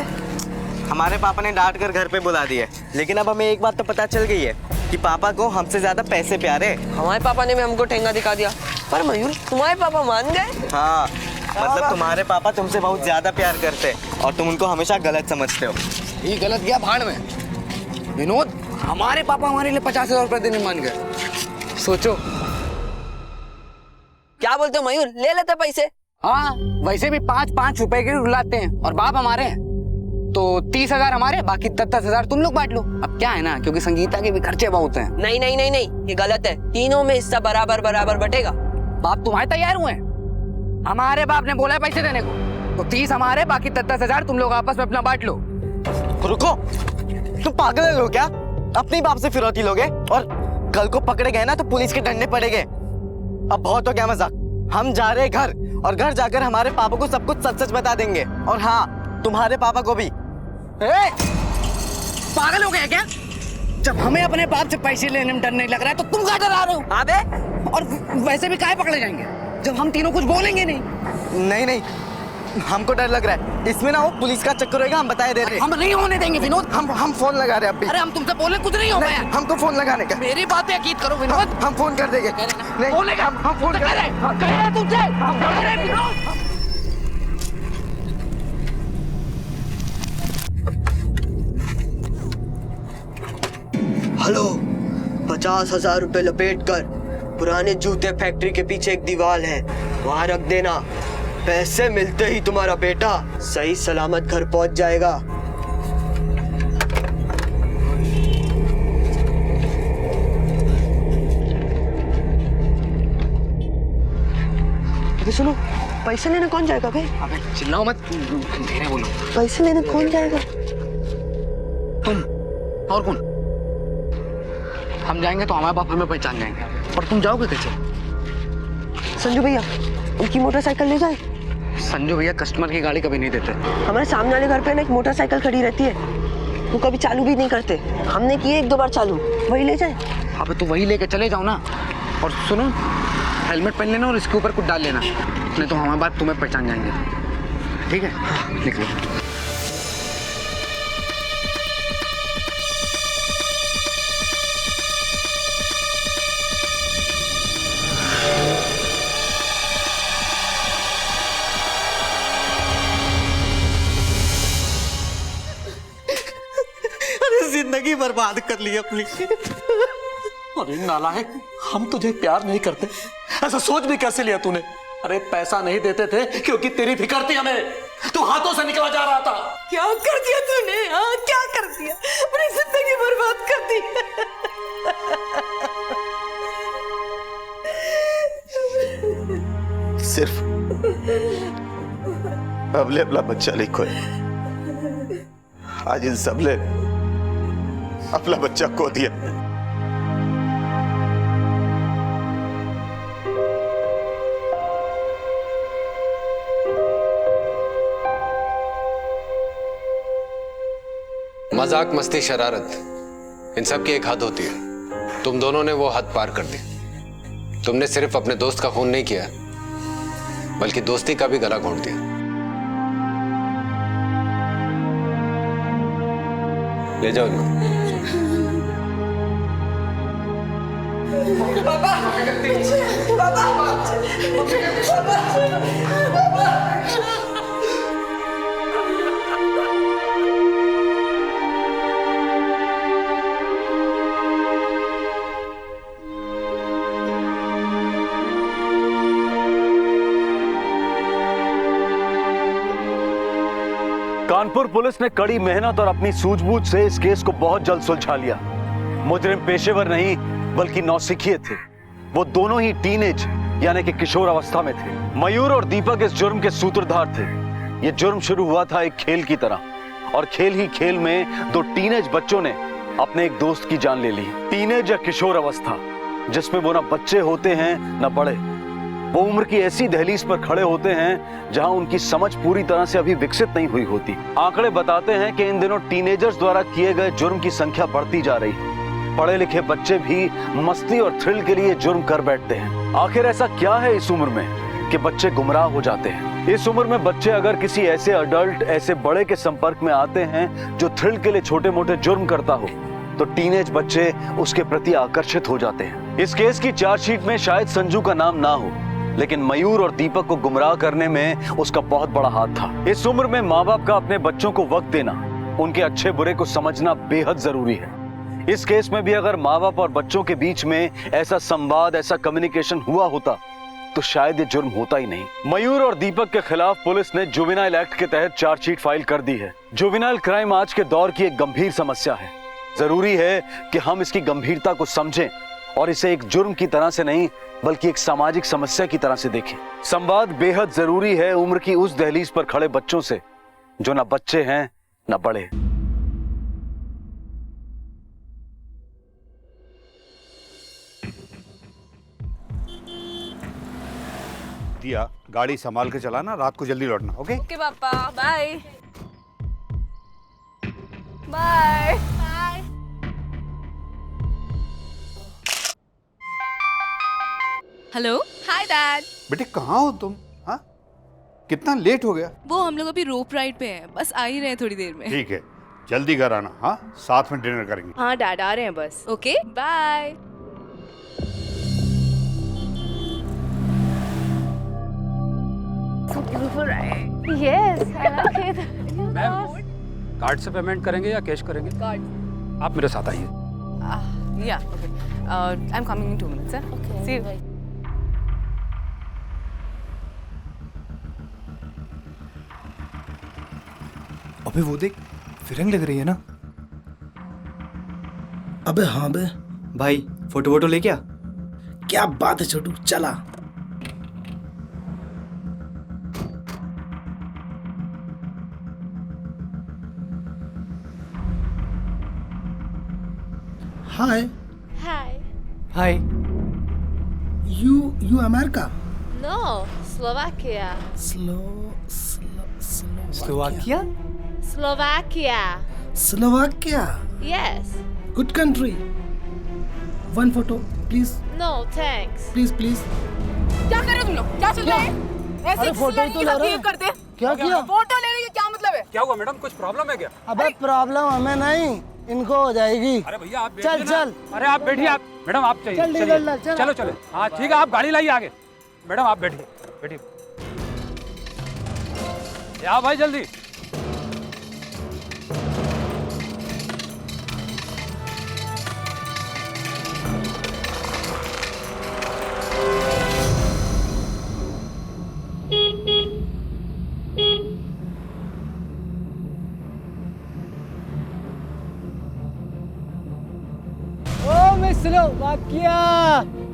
हमारे पापा ने डांट कर घर पे बुला दिए, लेकिन अब हमें एक बात तो पता चल गई है कि पापा को हमसे ज्यादा पैसे प्यारे।
हमारे पापा ने भी हमको ठेंगा दिखा दिया। पर मयूर, तुम्हारे पापा मान गए?
हाँ, मतलब तुम्हारे पापा तुमसे बहुत ज्यादा प्यार करते और तुम उनको हमेशा गलत समझते हो।
ये गलत गया भाड़ में। विनोद, हमारे पापा हमारे लिए 50,000 रुपए देने मान गए। सोचो।
क्या बोलते हो मयूर, ले लेते पैसे?
हाँ, वैसे भी 5-5 रुपए के रुलाते हैं, और बाप हमारे हैं तो 30,000 हमारे, बाकी 10,000 तुम लोग बांट लो। अब क्या है ना, क्योंकि संगीता के भी खर्चे बहुत हैं।
नहीं, ये गलत है। तीनों में हिस्सा बराबर बटेगा।
बाप तुम्हारे तैयार हुए हैं? हमारे बाप ने बोला है पैसे देने को, तो 30 हमारे, बाकी 10,000 तुम लोग आपस में अपना बांट लो।
रुको, तुम पागल हो क्या? अपने बाप से फिरौती लोगे और कल को पकड़े गए ना तो पुलिस के डंडे पड़ेंगे। अब बहुत हो गया मजाक। हम जा रहे घर और घर जाकर हमारे पापा को सब कुछ सच सच बता देंगे। और हाँ, तुम्हारे पापा को भी।
पागल हो गया क्या? जब हमें अपने बाप से पैसे लेने में डर नहीं लग रहा है तो तुम क्या डरा रहे हो?
अबे
और वैसे भी काहे पकड़े जाएंगे जब हम तीनों कुछ बोलेंगे नहीं?
नहीं नहीं, हमको डर लग रहा है। इसमें ना वो पुलिस का चक्कर होगा, हम बताए दे रहे हैं।
हम नहीं होने देंगे विनोद।
हम फोन लगा रहे हैं अभी।
अरे हम तुमसे बोले कुछ नहीं होगा यार।
हमको फोन लगाने का।
मेरी बात यकीन करो विनोद।
हम फोन कर देंगे। नहीं,
बोलेगा हम फोन कर रहे हैं तुमसे। हम कर रहे हैं विनोद।
हेलो, 50,000 रुपए लपेट कर पुराने जूते फैक्ट्री के पीछे एक दीवार है, वहां रख देना। पैसे मिलते ही तुम्हारा बेटा सही सलामत घर पहुंच जाएगा। अबे सुनो, पैसे लेने कौन जाएगा बे?
अबे चिल्लाओ मत, धीरे बोलो।
पैसे लेने कौन जाएगा?
तुम और कौन? हम जाएंगे तो हमारे बाप हमें पहचान जाएंगे, पर तुम जाओगे कैसे?
संजू भैया, उनकी मोटरसाइकिल ले जाए।
संजू भैया कस्टमर की गाड़ी कभी नहीं देते।
हमारे सामने वाले घर पे ना एक मोटरसाइकिल खड़ी रहती है, वो कभी चालू भी नहीं करते। हमने किए 1-2 बार चालू, वही ले जाए।
अबे तो वही लेके चले जाओ ना। और सुनो, हेलमेट पहन लेना और इसके ऊपर कुछ डाल लेना, नहीं तो हमारे बाप तुम्हें पहचान जाएंगे। ठीक है, निकलो।
जिंदगी बर्बाद कर ली अपनी। अरे नालायक, हम तुझे प्यार नहीं करते, ऐसा सोच भी कैसे लिया तूने? अरे पैसा नहीं देते थे क्योंकि तेरी फिक्र थी हमें, तू हाथों से निकला जा रहा था।
क्या कर दिया तूने? हाँ, क्या कर दिया? अपनी जिंदगी बर्बाद कर दी।
सिर्फ अबले अपना बच्चा नहीं खोया, आज इन सबले अपना बच्चा खो दिया।
मजाक, मस्ती, शरारत, इन सब की एक हद होती है। तुम दोनों ने वो हद पार कर दी। तुमने सिर्फ अपने दोस्त का खून नहीं किया, बल्कि दोस्ती का भी गला घोंट दिया। ले जाओ इनको।
पापा, पापा, पापा।
कानपुर पुलिस ने कड़ी मेहनत और अपनी सूझबूझ से इस केस को बहुत जल्द सुलझा लिया। मुजरिम पेशेवर नहीं बल्कि नौसिखिए थे। वो दोनों ही टीनेज यानी कि किशोर अवस्था में थे। मयूर और दीपक इस जुर्म के सूत्रधार थे। ये जुर्म शुरू हुआ था एक खेल की तरह और खेल ही खेल में दो टीनेज बच्चों ने अपने एक दोस्त की जान ले ली। टीनेज या किशोर अवस्था जिसमें वो ना बच्चे होते हैं ना बड़े, वो उम्र की ऐसी दहलीज पर खड़े होते हैं जहां उनकी समझ पूरी तरह से अभी विकसित नहीं हुई होती। आंकड़े बताते हैं कि इन दिनों टीनेजर्स द्वारा किए गए जुर्म की संख्या बढ़ती जा रही है। पढ़े लिखे बच्चे भी मस्ती और थ्रिल के लिए जुर्म कर बैठते हैं। आखिर ऐसा क्या है इस उम्र में कि बच्चे गुमराह हो जाते हैं? इस उम्र में बच्चे अगर किसी ऐसे अडल्ट, ऐसे बड़े के संपर्क में आते हैं जो थ्रिल के लिए छोटे मोटे जुर्म करता हो, तो टीनेज बच्चे उसके प्रति आकर्षित हो जाते हैं। इस केस की चार्जशीट में शायद संजू का नाम ना हो, लेकिन मयूर और दीपक को गुमराह करने में उसका बहुत बड़ा हाथ था। इस उम्र में माँ बाप का अपने बच्चों को वक्त देना, उनके अच्छे बुरे को समझना बेहद जरूरी है। इस केस में भी अगर माँ बाप और बच्चों के बीच में ऐसा संवाद, ऐसा कम्युनिकेशन हुआ होता तो शायद ये जुर्म होता ही नहीं। मयूर और दीपक के खिलाफ पुलिस ने जुवेनाइल एक्ट के तहत चार्जशीट फाइल कर दी है। जुवेनाइल क्राइम आज के दौर की एक गंभीर समस्या है। जरूरी है कि हम इसकी गंभीरता को समझें और इसे एक जुर्म की तरह से नहीं बल्कि एक सामाजिक समस्या की तरह से देखें। संवाद बेहद जरूरी है उम्र की उस दहलीज पर खड़े बच्चों से जो ना बच्चे हैं ना बड़े।
दिया, गाड़ी संभाल के चलाना, रात को जल्दी लौटना। ओके
ओके पापा, bye bye bye. Hello, hi dad.
बेटे कहाँ हो तुम? हाँ, कितना लेट हो गया?
वो हम लोग अभी रोप राइड पे हैं, बस आ ही रहे हैं थोड़ी देर में।
ठीक है, जल्दी घर आना। हाँ, साथ में डिनर करेंगे।
हाँ डैड, आ रहे हैं बस। Okay bye.
Yes, I like it.
Card से पेमेंट करेंगे या कैश करेंगे?
कार्ड।
आप मेरे साथ आइए।
Yeah, okay. I'm coming in 2 minutes. Okay. See you.
अबे वो देख, फिरंग लग रही है ना?
अबे हाँ बे भाई, फोटो वोटो ले क्या? क्या बात है छोटू, चला।
हाय
Hi.
Hi.
You America?
No, Slovakia.
Slovakia?
Slovakia.
Slovakia?
Yes.
Good country. One photo please
No, thanks.
Please please.
क्या कर रहे हो तुम लोग? क्या चल रहा है? ऐसे
अरे फोटो ही तो ले रहे हैं।
करते हैं।
क्या किया?
फोटो ले रही है, क्या मतलब है?
क्या हुआ मैडम, कुछ प्रॉब्लम है क्या?
अबे प्रॉब्लम हमें नहीं, इनको हो जाएगी।
अरे भैया आप
चल चल।
अरे आप बैठिए, आप मैडम आप चाहिए।
चल डीलर ला, चल।
चलो चलो, हाँ ठीक है, आप गाड़ी लाइए आगे। मैडम आप बैठिए बैठिए। आओ भाई जल्दी।
ओ मैं स्लोवाकिया,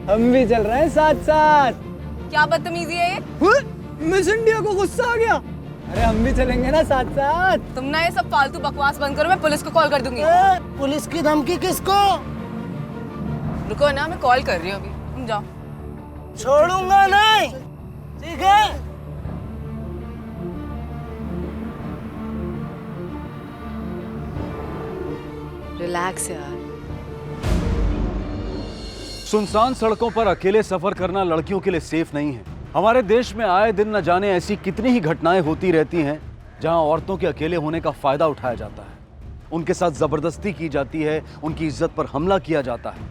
हम भी चल रहे हैं साथ साथ।
क्या बदतमीजी है ये?
मिस इंडिया को गुस्सा आ गया। अरे हम भी चलेंगे ना साथ साथ।
तुम ना ये सब फालतू बकवास बंद करो, मैं पुलिस को कॉल कर दूंगी।
पुलिस की धमकी किसको?
रुको ना, मैं कॉल कर रही हूँ अभी, तुम जाओ।
छोड़ूंगा नहीं, ठीक है?
रिलैक्स यार।
सुनसान सड़कों पर अकेले सफर करना लड़कियों के लिए सेफ नहीं है। हमारे देश में आए दिन न जाने ऐसी कितनी ही घटनाएं होती रहती हैं जहां औरतों के अकेले होने का फायदा उठाया जाता है, उनके साथ जबरदस्ती की जाती है, उनकी इज्जत पर हमला किया जाता है,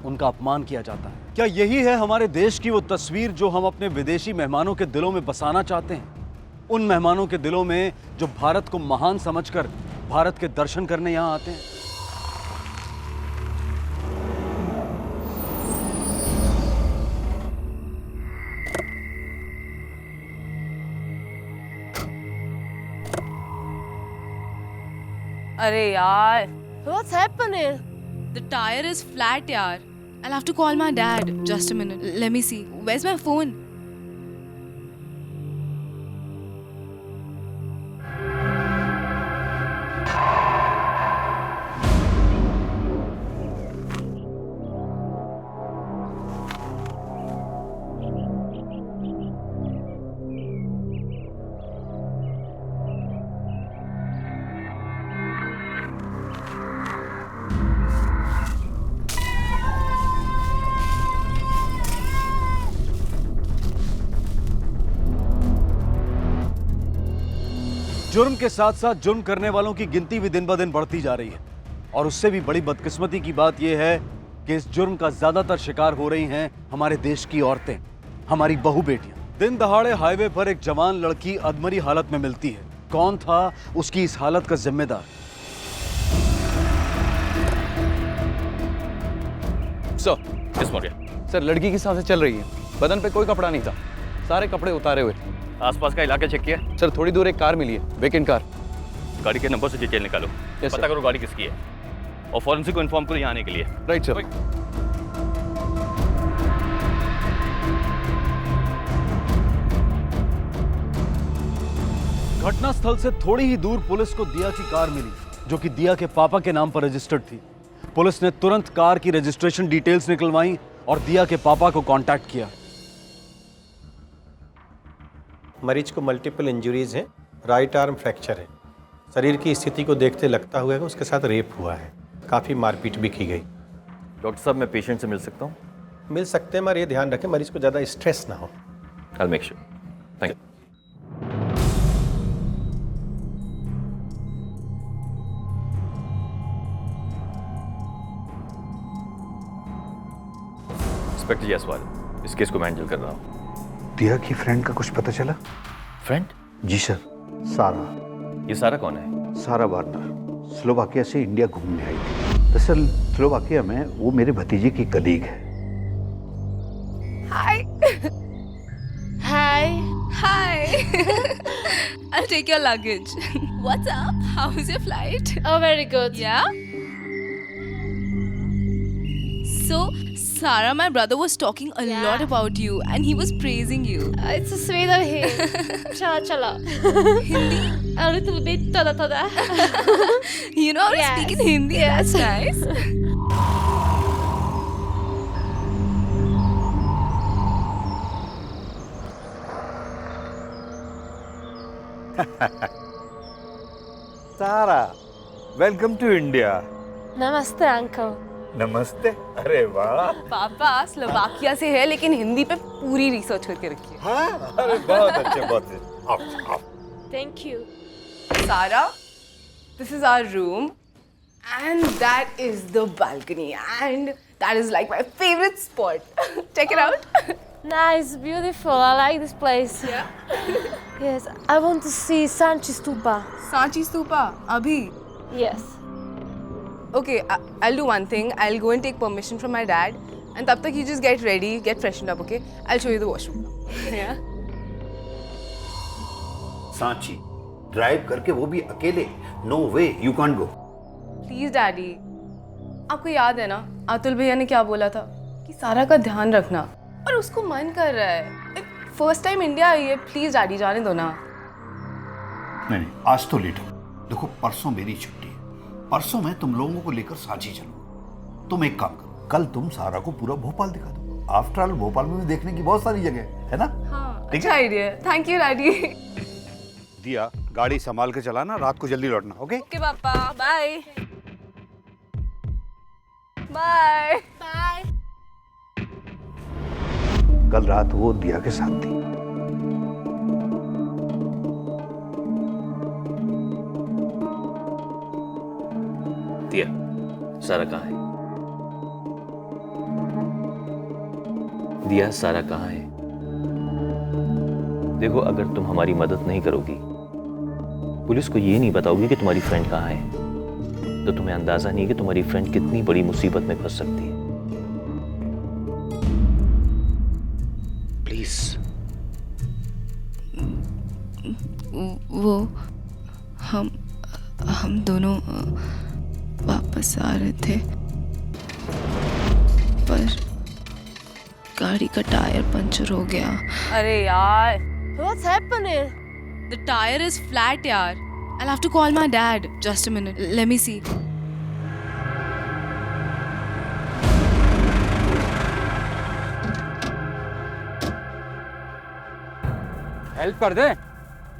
उनका अपमान किया जाता है। क्या यही है हमारे देश की वो तस्वीर जो हम अपने विदेशी मेहमानों के दिलों में बसाना चाहते हैं? उन मेहमानों के दिलों में जो भारत को महान समझकर भारत के दर्शन करने यहाँ आते हैं।
अरे यार,
What's happening?
the tire is flat यार. I'll have to call my dad. Just a minute. Let me see. Where's my phone?
जुर्म के साथ साथ जुर्म करने वालों की गिनती भी दिन ब दिन बढ़ती जा रही है और उससे भी बड़ी बदकिस्मती की बात यह है कि इस जुर्म का ज्यादातर शिकार हो रही हैं हमारे देश की औरतें, हमारी बहू बेटियां। दिन दहाड़े हाईवे पर एक जवान लड़की अधमरी हालत में मिलती है। कौन था उसकी इस हालत का जिम्मेदार?
सर लड़की की सांसें चल रही है, बदन पे कोई कपड़ा नहीं था, सारे कपड़े उतारे हुए।
आसपास का इलाका चेक किया?
सर थोड़ी दूर एक कार मिली है, वेकेंट कार।
गाड़ी के नंबर से डिटेल निकालो, पता करो गाड़ी किसकी है और फॉरेंसिक को इन्फॉर्म करो यहाँ आने के लिए।
Right sir.
घटना स्थल से थोड़ी ही दूर पुलिस को दिया की कार मिली, जो कि दिया के पापा के नाम पर रजिस्टर्ड थी। पुलिस ने तुरंत कार की रजिस्ट्रेशन डिटेल्स निकलवाई और दिया के पापा को कांटेक्ट किया।
मरीज को मल्टीपल इंजरीज हैं, राइट आर्म फ्रैक्चर है। शरीर की स्थिति को देखते लगता हुआ है कि उसके साथ रेप हुआ है। काफ़ी मारपीट भी की गई।
डॉक्टर साहब, मैं पेशेंट से मिल सकता हूँ?
मिल सकते हैं, मगर ये ध्यान रखें मरीज को ज़्यादा स्ट्रेस ना हो।
I'll make sure. Thank you. Inspector Jaiswal, इस केस को मैं हैंडल कर रहा हूँ।
दिया की फ्रेंड का कुछ पता चला?
फ्रेंड?
जी सर, सारा।
ये सारा कौन है?
सारा वार्नर स्लोवाकिया से इंडिया घूमने आई थी। दरअसल स्लोवाकिया में वो मेरे भतीजे की कलीग है।
Hi. Hi. Hi. I'll take your luggage. What's up? How was your flight?
Oh, very good.
Yeah? So, Sarah, my brother was talking a lot about you and he was praising you.
It's so sweet of him. Chala.
Hindi?
A little bit, toda.
You know how to speak in Hindi? That's nice.
Sara, welcome to India.
Namaste, uncle.
नमस्ते। अरे वाह।
पापा Slovakia से है लेकिन हिंदी पे पूरी research करके रखी है।
हाँ, अरे बहुत अच्छे, बहुत अच्छे। आओ।
Thank you.
Sarah, this is our room and that is the balcony and that is like my favorite spot. Check it out.
Nice, beautiful. I like this place.
Yeah.
Yes, I want to see Sanchi Stupa.
Sanchi Stupa, abhi?
Yes.
Okay, I'll do one thing. I'll go and take permission from my dad and tab tak you just get ready, get freshened up, okay? I'll show you the washroom. Yeah.
Sanchi drive करके, वो भी अकेले? No way, you can't go.
Please, Daddy. आपको याद है ना अतुल भैया ने क्या बोला था कि सारा का ध्यान रखना, और उसको मन कर रहा है। फर्स्ट टाइम इंडिया आई है, प्लीज डैडी जाने दो ना।
नहीं, आज तो लेट हो। देखो, परसों मेरी छुट्टी है। परसों मैं तुम लोगों को लेकर सांची चलूंगा। तुम एक काम करो, कल तुम सारा को पूरा भोपाल दिखा दो। आफ्टर ऑल भोपाल में भी देखने की बहुत सारी जगह है ना?
हाँ, अच्छा आइडिया। Thank you daddy.
दिया, गाड़ी संभाल के चलाना, रात को जल्दी लौटना। ओके?
ओके पापा, बाय बाय
बाय।
कल रात वो दिया के साथ थी।
दिया, सारा कहाँ है? दिया, सारा कहाँ है? देखो, अगर तुम हमारी मदद नहीं करोगी, पुलिस को ये नहीं बताओगी कि तुम्हारी फ्रेंड कहाँ है, तो तुम्हें अंदाजा नहीं है कि तुम्हारी फ्रेंड कितनी बड़ी मुसीबत में फंस सकती है। प्लीज।
वो हम दोनों वापस आ रहे थे, पर गाड़ी का टायर पंचर हो गया। अरे यार,
What's happening?
the tire is flat यार। I'll have to call my dad. Just a minute. Let me see.
Help कर दे।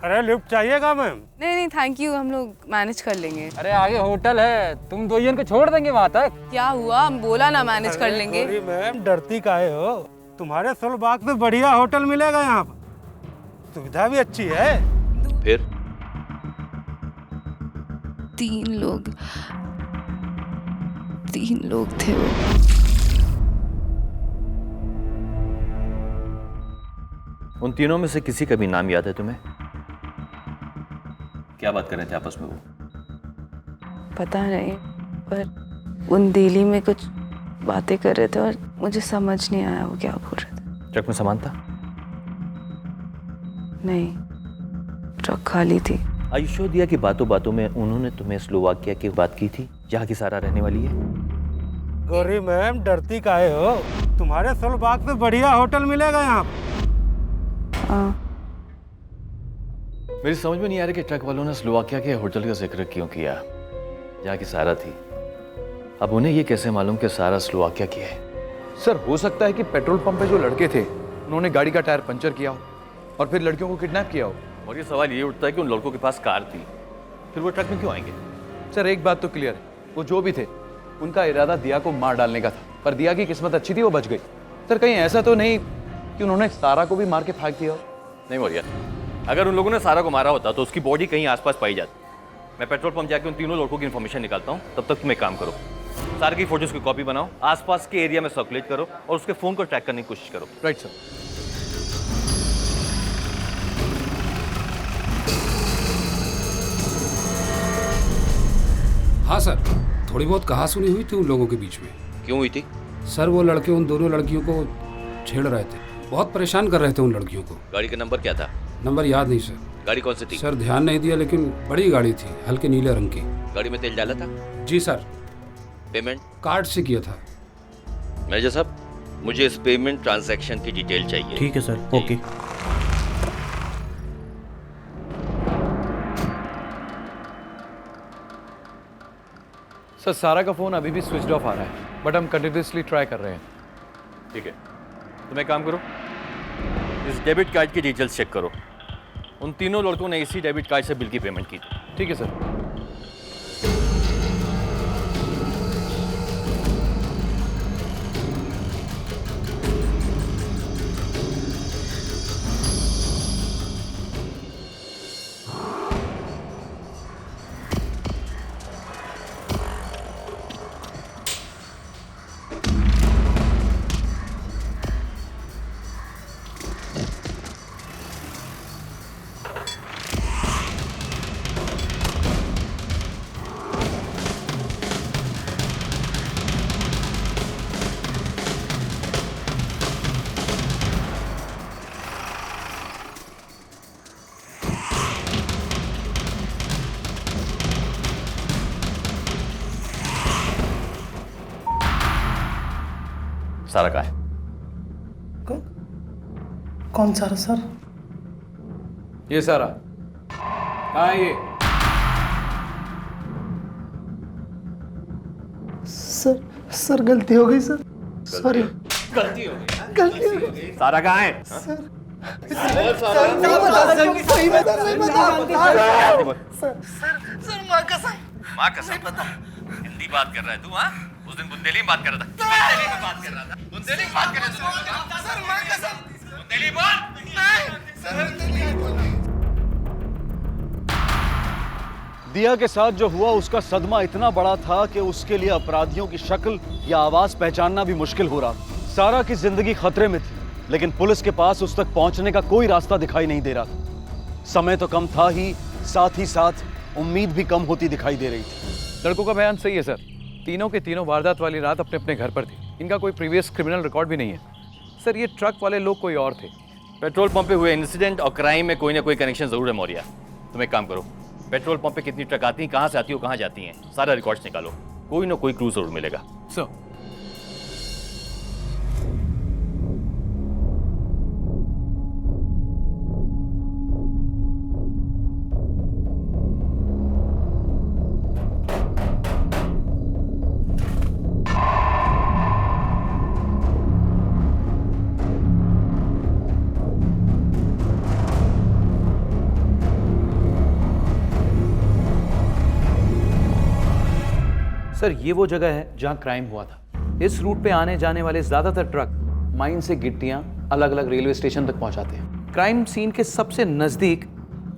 अरे लिफ्ट चाहिएगा मैम?
नहीं थैंक यू, हम लोग मैनेज कर लेंगे।
अरे आगे होटल है, तुम दो जन को छोड़ देंगे वहाँ तक।
क्या हुआ, हम बोला ना मैनेज कर लेंगे।
मैम डरती काहे हो? तुम्हारे सोलबाग में बढ़िया होटल मिलेगा यहाँ पर, सुविधा भी अच्छी है।
फिर
तीन लोग थे वो।
उन तीनों में से किसी का भी नाम याद है तुम्हें? क्या बात कर रहे थे आपस में वो?
पता नहीं, पर उन दिल्ली में कुछ बातें कर रहे थे और मुझे समझ नहीं आया वो क्या बोल रहे थे।
ट्रक में सामान था?
नहीं, ट्रक खाली थी।
आयुष्यो दिया कि बातों बातों में उन्होंने तुम्हें स्लोवाकिया की बात की थी, जहाँ की सारा रहने वाली है।
गौरी मैम डरती काहे हो? तुम्हारे सोलबाग में बढ़िया होटल मिलेगा यहाँ।
मेरी समझ में नहीं आ रहा कि ट्रक वालों ने स्लोवाकिया के होटल का जिक्र क्यों किया, जहाँ की सारा थी। अब उन्हें ये कैसे मालूम कि सारा स्लोवाकिया की है? सर हो सकता है कि पेट्रोल पंप पे जो लड़के थे उन्होंने गाड़ी का टायर पंचर किया हो और फिर लड़कियों को किडनैप किया हो।
और ये सवाल ये उठता है कि उन लड़कों के पास कार थी, फिर वो ट्रक में क्यों आएंगे?
सर एक बात तो क्लियर है, वो जो भी थे उनका इरादा दिया को मार डालने का था, पर दिया की किस्मत अच्छी थी, वो बच गई। सर कहीं ऐसा तो नहीं कि उन्होंने सारा को भी मार के फेंक दिया हो?
नहीं मौर्या, अगर उन लोगों ने सारा को मारा होता तो उसकी बॉडी कहीं आसपास पाई जाती। मैं पेट्रोल पंप जाके उन तीनों लड़कों की इन्फॉर्मेशन निकालता हूँ, तब तक तुम एक काम करो, सारे की फोटोज की कॉपी बनाओ, आसपास के एरिया में सर्कुलेट करो और उसके फोन को ट्रैक करने की कोशिश करो।
Right sir.
हाँ सर, थोड़ी बहुत कहा सुनी हुई थी उन लोगों के बीच में।
क्यों हुई थी?
सर वो लड़के उन दोनों लड़कियों को छेड़ रहे थे, बहुत परेशान कर रहे थे उन लड़कियों को।
गाड़ी का नंबर क्या था?
नंबर याद नहीं सर।
गाड़ी कौन सी थी?
सर ध्यान नहीं दिया, लेकिन बड़ी गाड़ी थी, हल्के नीले रंग की।
गाड़ी में तेल डाला था?
जी सर।
पेमेंट
कार्ड से किया था।
मैनेजर साहब, मुझे इस पेमेंट ट्रांजैक्शन की डिटेल चाहिए।
ठीक है सर, ओके।
सर सारा का फोन अभी भी स्विच ऑफ आ रहा है, बट हम कंटिन्यूसली ट्राई कर रहे हैं।
ठीक है, तुम एक काम करो, इस डेबिट कार्ड की डिटेल्स चेक करो। उन तीनों लड़कों ने इसी डेबिट कार्ड से बिल की पेमेंट की थी।
ठीक है सर।
सारा कहाँ है?
कौन सा सर?
ये सारा कहाँ है? ये
सर गलती हो गई सर, सॉरी।
गलती हो गई?
गलती हो गई।
सारा कहाँ है?
सर
माँ कसम बता, हिंदी बात कर रहा है तू? हाँ, उस दिन बुंदेली में बात कर रहा था। बुंदेली में बात कर रहा था। बुंदेली में बात कर रहा था। सर माँ कसम, बुंदेली बोल।
दिया के साथ जो हुआ उसका सदमा इतना बड़ा था कि उसके लिए अपराधियों की शक्ल या आवाज पहचानना भी मुश्किल हो रहा। सारा की जिंदगी खतरे में थी, लेकिन पुलिस के पास उस तक पहुंचने का कोई रास्ता दिखाई नहीं दे रहा। समय तो कम था ही, साथ ही साथ उम्मीद भी कम होती दिखाई दे रही थी।
लड़कों का बयान सही है सर, तीनों के तीनों वारदात वाली रात अपने अपने घर पर थे। इनका कोई प्रीवियस क्रिमिनल रिकॉर्ड भी नहीं है। सर ये ट्रक वाले लोग कोई और थे।
पेट्रोल पंप पे हुए इंसिडेंट और क्राइम में कोई ना कोई कनेक्शन जरूर है मौर्या। तुम एक काम करो, पेट्रोल पंप पे कितनी ट्रक आती हैं, कहाँ से आती हो, कहाँ जाती हैं, सारा रिकॉर्ड्स निकालो, कोई ना कोई क्लू जरूर मिलेगा।
सर सर ये वो जगह है जहां क्राइम हुआ था। इस रूट पे आने जाने वाले ज्यादातर ट्रक माइन से गिट्टियां अलग अलग रेलवे स्टेशन तक पहुंचाते हैं। क्राइम सीन के सबसे नजदीक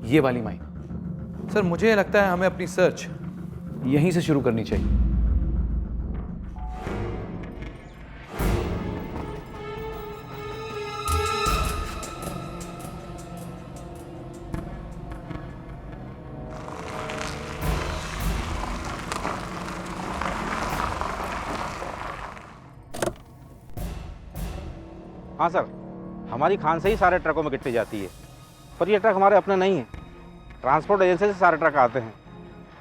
ये वाली माइन। सर मुझे लगता है हमें अपनी सर्च यहीं से शुरू करनी चाहिए।
हाँ सर, हमारी खान से ही सारे ट्रकों में गिट्टी जाती है, पर ये ट्रक हमारे अपने नहीं है। ट्रांसपोर्ट एजेंसी से सारे ट्रक आते हैं।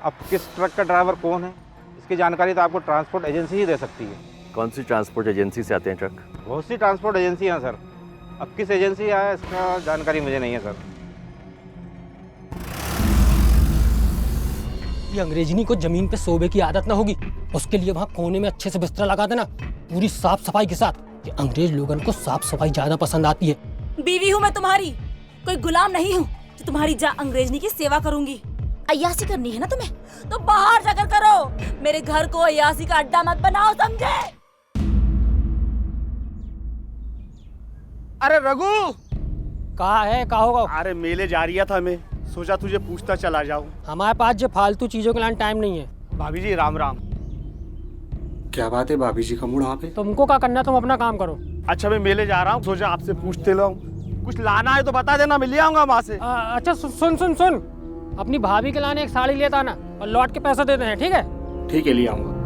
अब किस ट्रक का ड्राइवर कौन है, इसकी जानकारी तो आपको ट्रांसपोर्ट एजेंसी ही दे सकती है।
कौन सी ट्रांसपोर्ट एजेंसी से आते हैं ट्रक?
बहुत सी ट्रांसपोर्ट एजेंसी हैं सर। अब किस एजेंसी आया इसका जानकारी मुझे नहीं है सर।
ये अंग्रेजनी को जमीन पे सोबे की आदत ना होगी। उसके लिए वहाँ कोने में अच्छे से बिस्तरा लगा देना, पूरी साफ सफाई के साथ। ये अंग्रेज लोगन को साफ सफाई ज्यादा पसंद आती है।
बीवी हूँ मैं तुम्हारी, कोई गुलाम नहीं हूँ जो तुम्हारी अंग्रेजनी की सेवा करूंगी। अय्यासी करनी है ना तुम्हें, तो बाहर जाकर करो। मेरे घर को अय्यासी का अड्डा मत बनाओ, समझे?
अरे रघु,
कहा है, कहा होगा?
अरे मेले जा रही था, मैं सोचा तुझे पूछता चला जाऊं।
हमारे पास जो फालतू चीजों के लिए टाइम नहीं है।
भाभी जी राम राम।
क्या बात है, भाभी जी का मूड वहाँ पे?
तुमको क्या करना है, तुम अपना काम करो।
अच्छा मैं मेले जा रहा हूँ, सोचा आपसे पूछते लो, कुछ लाना है तो बता देना, मैं ले आऊंगा वहाँ से।
अच्छा सुन सुन सुन, अपनी भाभी के लाने एक साड़ी लेता आना और लौट के पैसा देते हैं, ठीक है?
ठीक है, ले आऊंगा।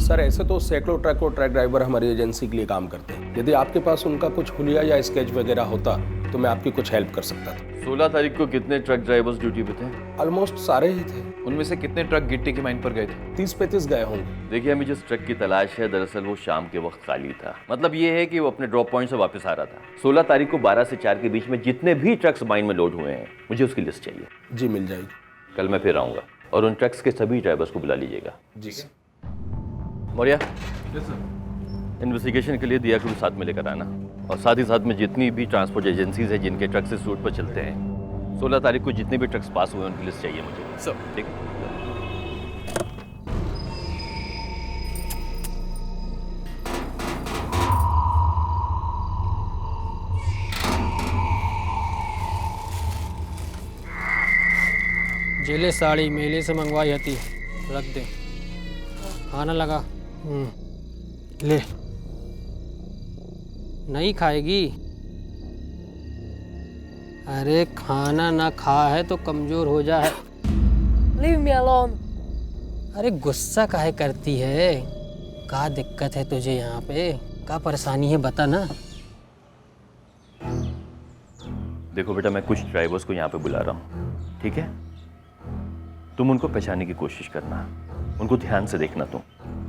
सर ऐसे तो सैकड़ों ट्रक और ट्रक ड्राइवर हमारी एजेंसी के लिए काम करते हैं। यदि आपके पास उनका कुछ हुलिया या स्केच वगैरह होता तो मैं आपकी कुछ हेल्प कर सकता था।
16 तारीख को कितने ट्रक ड्राइवर्स ड्यूटी पे थे?
ऑलमोस्ट सारे ही थे।
उनमें से कितने ट्रक गिट्टी की माइन पर गए थे?
30-35 गए होंगे।
देखिए, हमें जिस ट्रक की तलाश है, दरअसल वो शाम के वक्त खाली था। मतलब ये है कि वो अपने ड्रॉप पॉइंट से वापस आ रहा था। 16 तारीख को 12 से 4 के बीच में जितने भी ट्रक्स माइन में लोड हुए हैं, मुझे उसकी लिस्ट चाहिए।
जी मिल जाएगी।
कल मैं फिर आऊंगा और उन ट्रक्स के सभी ड्राइवर्स को बुला लीजिएगा।
जी
मौर्या, इन्वेस्टिगेशन के लिए दिया को साथ में लेकर आना, और साथ ही साथ में जितनी भी ट्रांसपोर्ट एजेंसीज हैं जिनके ट्रक्स इस रूट पर चलते हैं, 16 तारीख को जितने भी ट्रक्स पास हुए उनकी लिस्ट चाहिए मुझे। सब ठीक है?
जेले साड़ी मेले से मंगवाई थी, रख दे। खाना लगा। ले, नहीं खाएगी? अरे खाना ना खा है तो कमजोर हो जा है।
Leave me alone.
अरे गुस्सा काहे करती है? क्या दिक्कत है तुझे यहाँ पे? क्या परेशानी है बता ना।
देखो बेटा, मैं कुछ ड्राइवर्स को यहाँ पे बुला रहा हूँ, ठीक है? तुम उनको पहचानने की कोशिश करना, उनको ध्यान से देखना। तुम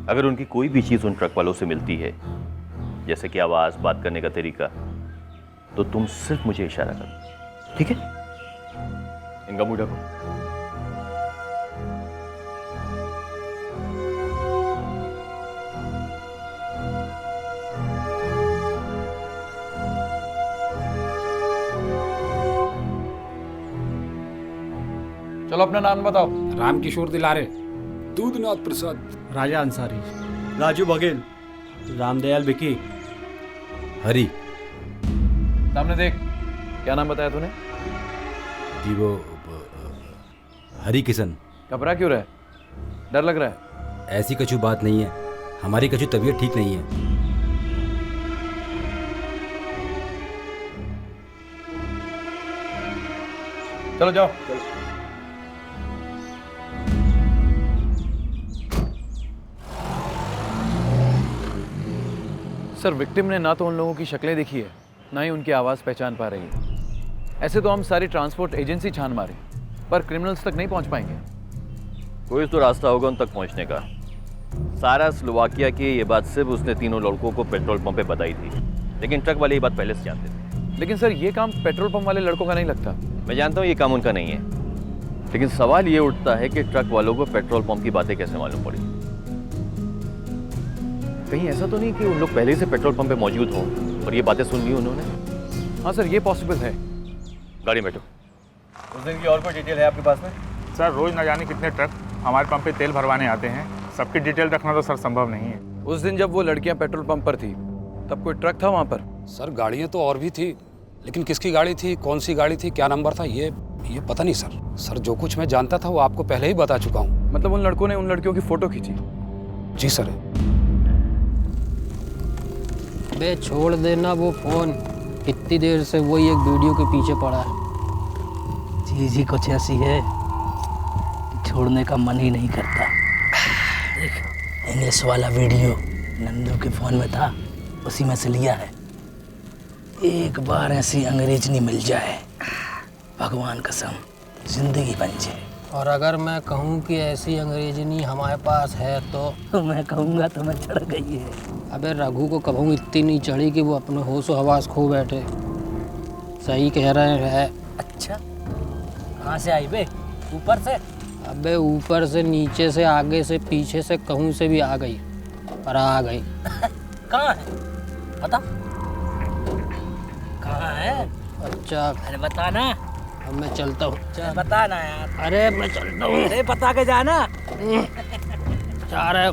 अगर उनकी कोई भी चीज़ उन ट्रक वालों से मिलती है, जैसे कि आवाज़, बात करने का तरीका, तो तुम सिर्फ मुझे इशारा करना, ठीक है? इनका मुंह ढको।
चलो अपना नाम बताओ।
रामकिशोर दिलारे, दूधनाथ प्रसाद,
राजा अंसारी, राजू बघेल, रामदयाल बिकी,
हरी। सामने देख, क्या नाम बताया तूने?
जी वो हरी किशन।
घबरा क्यों रहा है? डर लग रहा है?
ऐसी कछु बात नहीं है, हमारी कछु तबीयत ठीक नहीं है।
चलो जाओ। सर, विक्टिम ने ना तो उन लोगों की शक्लें देखी है, ना ही उनकी आवाज़ पहचान पा रही है। ऐसे तो हम सारी ट्रांसपोर्ट एजेंसी छान मारे, पर क्रिमिनल्स तक नहीं पहुंच पाएंगे।
कोई तो रास्ता होगा उन तक पहुंचने का। सारा स्लोवाकिया की ये बात सिर्फ उसने तीनों लड़कों को पेट्रोल पंप पे बताई थी, लेकिन ट्रक वाले ये बात पहले से जानते थे।
लेकिन सर, ये काम पेट्रोल पंप वाले लड़कों का नहीं लगता।
मैं जानता हूँ ये काम उनका नहीं है, लेकिन सवाल ये उठता है कि ट्रक वालों को पेट्रोल पंप की बातें कैसे मालूम पड़ी? कहीं ऐसा तो नहीं कि उन लोग पहले से पेट्रोल पंप पे मौजूद हों और ये बातें सुन ली उन्होंने?
हाँ सर, ये पॉसिबल है।
गाड़ी में बैठो।
उस दिन की और कोई डिटेल है आपके पास में?
सर, रोज न जाने कितने ट्रक हमारे पंप पे तेल भरवाने आते हैं, सबकी डिटेल रखना तो सर संभव नहीं है।
उस दिन जब वो लड़कियां पेट्रोल पंप पर थी, तब कोई ट्रक था वहाँ पर?
सर, गाड़ियाँ तो और भी थी, लेकिन किसकी गाड़ी थी, कौन सी गाड़ी थी, क्या नंबर था, ये पता नहीं सर। सर, जो कुछ मैं जानता था वो आपको पहले ही बता चुका हूँ।
मतलब उन लड़कों ने उन लड़कियों की फोटो खींची?
जी सर।
बे छोड़ देना वो फोन, कितनी देर से वही एक वीडियो के पीछे पड़ा है।
चीज़ ही कुछ ऐसी है, छोड़ने का मन ही नहीं करता। देख, इंग्लिश वाला वीडियो नंदू के फ़ोन में था, उसी में से लिया है। एक बार ऐसी अंग्रेजनी मिल जाए भगवान कसम जिंदगी बन जाए।
और अगर मैं कहूँ कि ऐसी अंग्रेजनी हमारे पास है तो
मैं कहूँगा तो मैं चढ़ गई है।
अबे रघु को कभू इतनी नहीं चढ़ी कि वो अपने होश हवास खो बैठे। सही कह रहे हैं।
अच्छा कहाँ से आई बे? ऊपर से?
अबे ऊपर से, नीचे से, आगे से, पीछे से, कहूँ से भी आ गई पर आ गई।
कहाँ है बता, कहाँ है?
अच्छा
अरे बता ना।
अब मैं चलता हूँ।
चल बता ना यार।
अरे मैं चलता हूँ।
अरे बता के जाना।
जा रहे।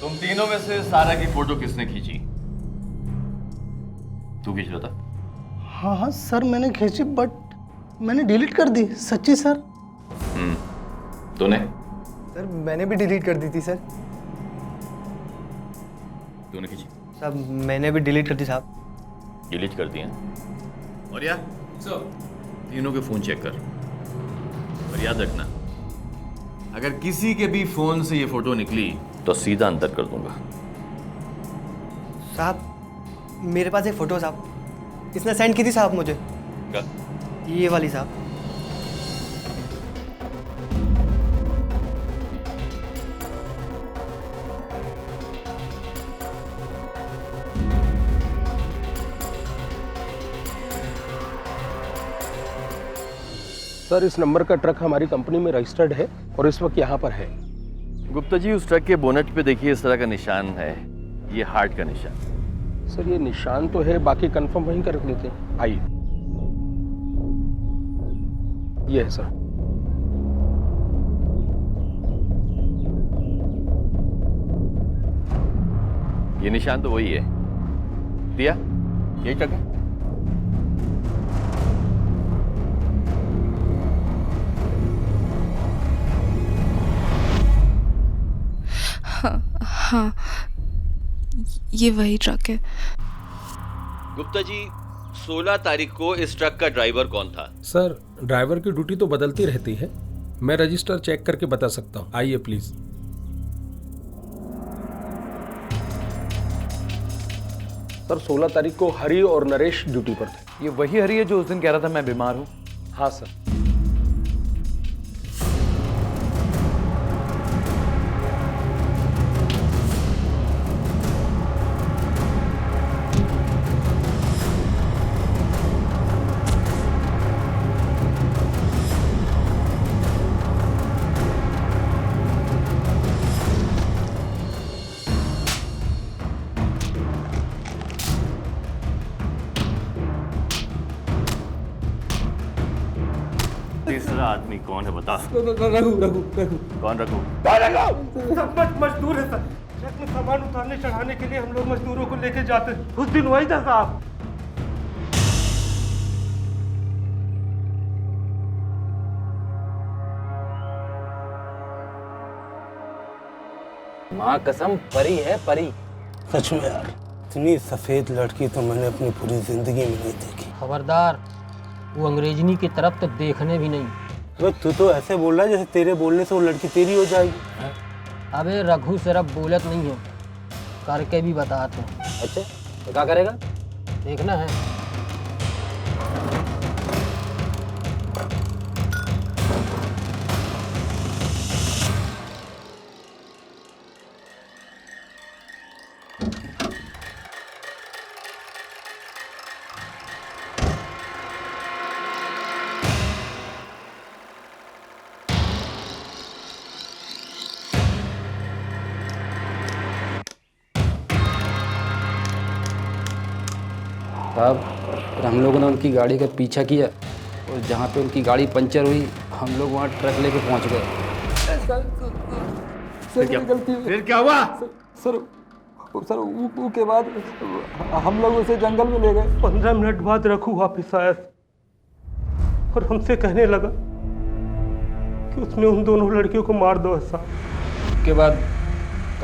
तुम तीनों में से सारा की फोटो किसने खींची? तू खींच रहा था?
हाँ हाँ सर मैंने खींची बट मैंने डिलीट कर दी। सच्ची सर।
तूने?
सर मैंने भी डिलीट कर दी थी सर।
तूने खींची?
साहब मैंने भी डिलीट कर दी साहब।
डिलीट कर दिया। और यार तीनों के फोन चेक कर और याद रखना, अगर किसी के भी फोन से ये फोटो निकली तो सीधा अंदर कर दूंगा।
साहब मेरे पास एक फोटो साहब, इसने सेंड की थी साहब मुझे।
क्या?
ये वाली साहब।
सर इस नंबर का ट्रक हमारी कंपनी में रजिस्टर्ड है और इस वक्त यहाँ पर है।
गुप्ता जी, उस ट्रक के बोनट पे देखिए इस तरह का निशान है, ये हार्ट का निशान।
सर ये निशान तो है, बाकी कंफर्म वहीं कर लेते हैं। आइए, ये है सर।
ये निशान तो वही है। दिया, यही ट्रक है।
हाँ ये वही ट्रक है।
गुप्ता जी, 16 तारीख को इस ट्रक का ड्राइवर कौन था?
सर ड्राइवर की ड्यूटी तो बदलती रहती है, मैं रजिस्टर चेक करके बता सकता हूँ। आइए प्लीज। सर 16 तारीख को हरी और नरेश ड्यूटी पर थे।
ये वही हरी है जो उस दिन कह रहा था मैं बीमार हूँ?
हाँ सर।
तीसरा आदमी कौन है बता?
रघु।
कौन रघु?
सब मजदूर है सर। ट्रक में सामान उतारने चढ़ाने के लिए हम लोग मजदूरों को लेके जाते, उस दिन वही था साहब।
माँ कसम परी है परी।
सच में यार, इतनी सफेद लड़की तो मैंने अपनी पूरी जिंदगी में नहीं देखी।
खबरदार, वो अंग्रेजनी की तरफ तो देखने भी नहीं।
अबे तू तो ऐसे बोल रहा है जैसे तेरे बोलने से वो लड़की तेरी हो जाएगी।
अबे रघु सिर्फ बोलत नहीं है, करके भी बताते हैं।
अच्छा तो क्या करेगा?
देखना है।
साहब हम लोगों ने उनकी गाड़ी का पीछा किया और जहाँ पे उनकी गाड़ी पंचर हुई हम लोग वहाँ ट्रक लेके पहुँच गए।
फिर क्या हुआ?
सर वो के बाद हम लोग उसे जंगल में ले गए।
15 मिनट बाद रघु वापिस आया और हमसे कहने लगा कि उसने उन दोनों लड़कियों को मार दो ऐसा।
उसके बाद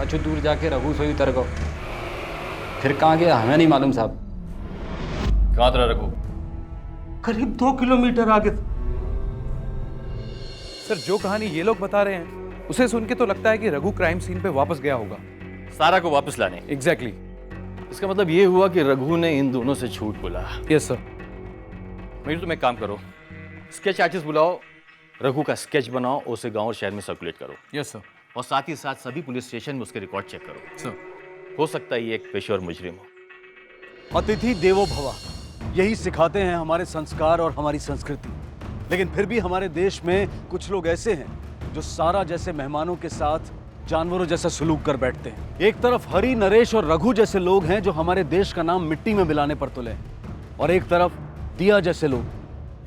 कुछ दूर जाके रघु से उतर गो, फिर कहाँ गया हमें नहीं मालूम साहब।
कहाँ था रघु?
करीब 2 किलोमीटर आगे।
सर जो कहानी ये लोग बता रहे हैं उसे सुन के तो लगता है कि रघु क्राइम सीन पे वापस गया होगा।
सारा को वापस लाने?
एग्जैक्टली।
इसका मतलब ये हुआ कि रघु ने इन दोनों से झूठ बोला।
Yes sir.
मेरी तुम एक काम करो, स्केच आर्टिस्ट बुलाओ, रघु का स्केच बनाओ, उसे गांव और शहर में सर्कुलेट करो।
Yes sir.
और साथ ही साथ सभी पुलिस स्टेशन में उसके रिकॉर्ड चेक करो।
सर।
हो सकता है ये एक पेशेवर मुजरिम हो।
अतिथि देवो भव, यही सिखाते हैं हमारे संस्कार और हमारी संस्कृति। लेकिन फिर भी हमारे देश में कुछ लोग ऐसे हैं जो सारा जैसे मेहमानों के साथ जानवरों जैसा सलूक कर बैठते हैं। एक तरफ हरि, नरेश और रघु जैसे लोग हैं जो हमारे देश का नाम मिट्टी में मिलाने पर तुले हैं, और एक तरफ दिया जैसे लोग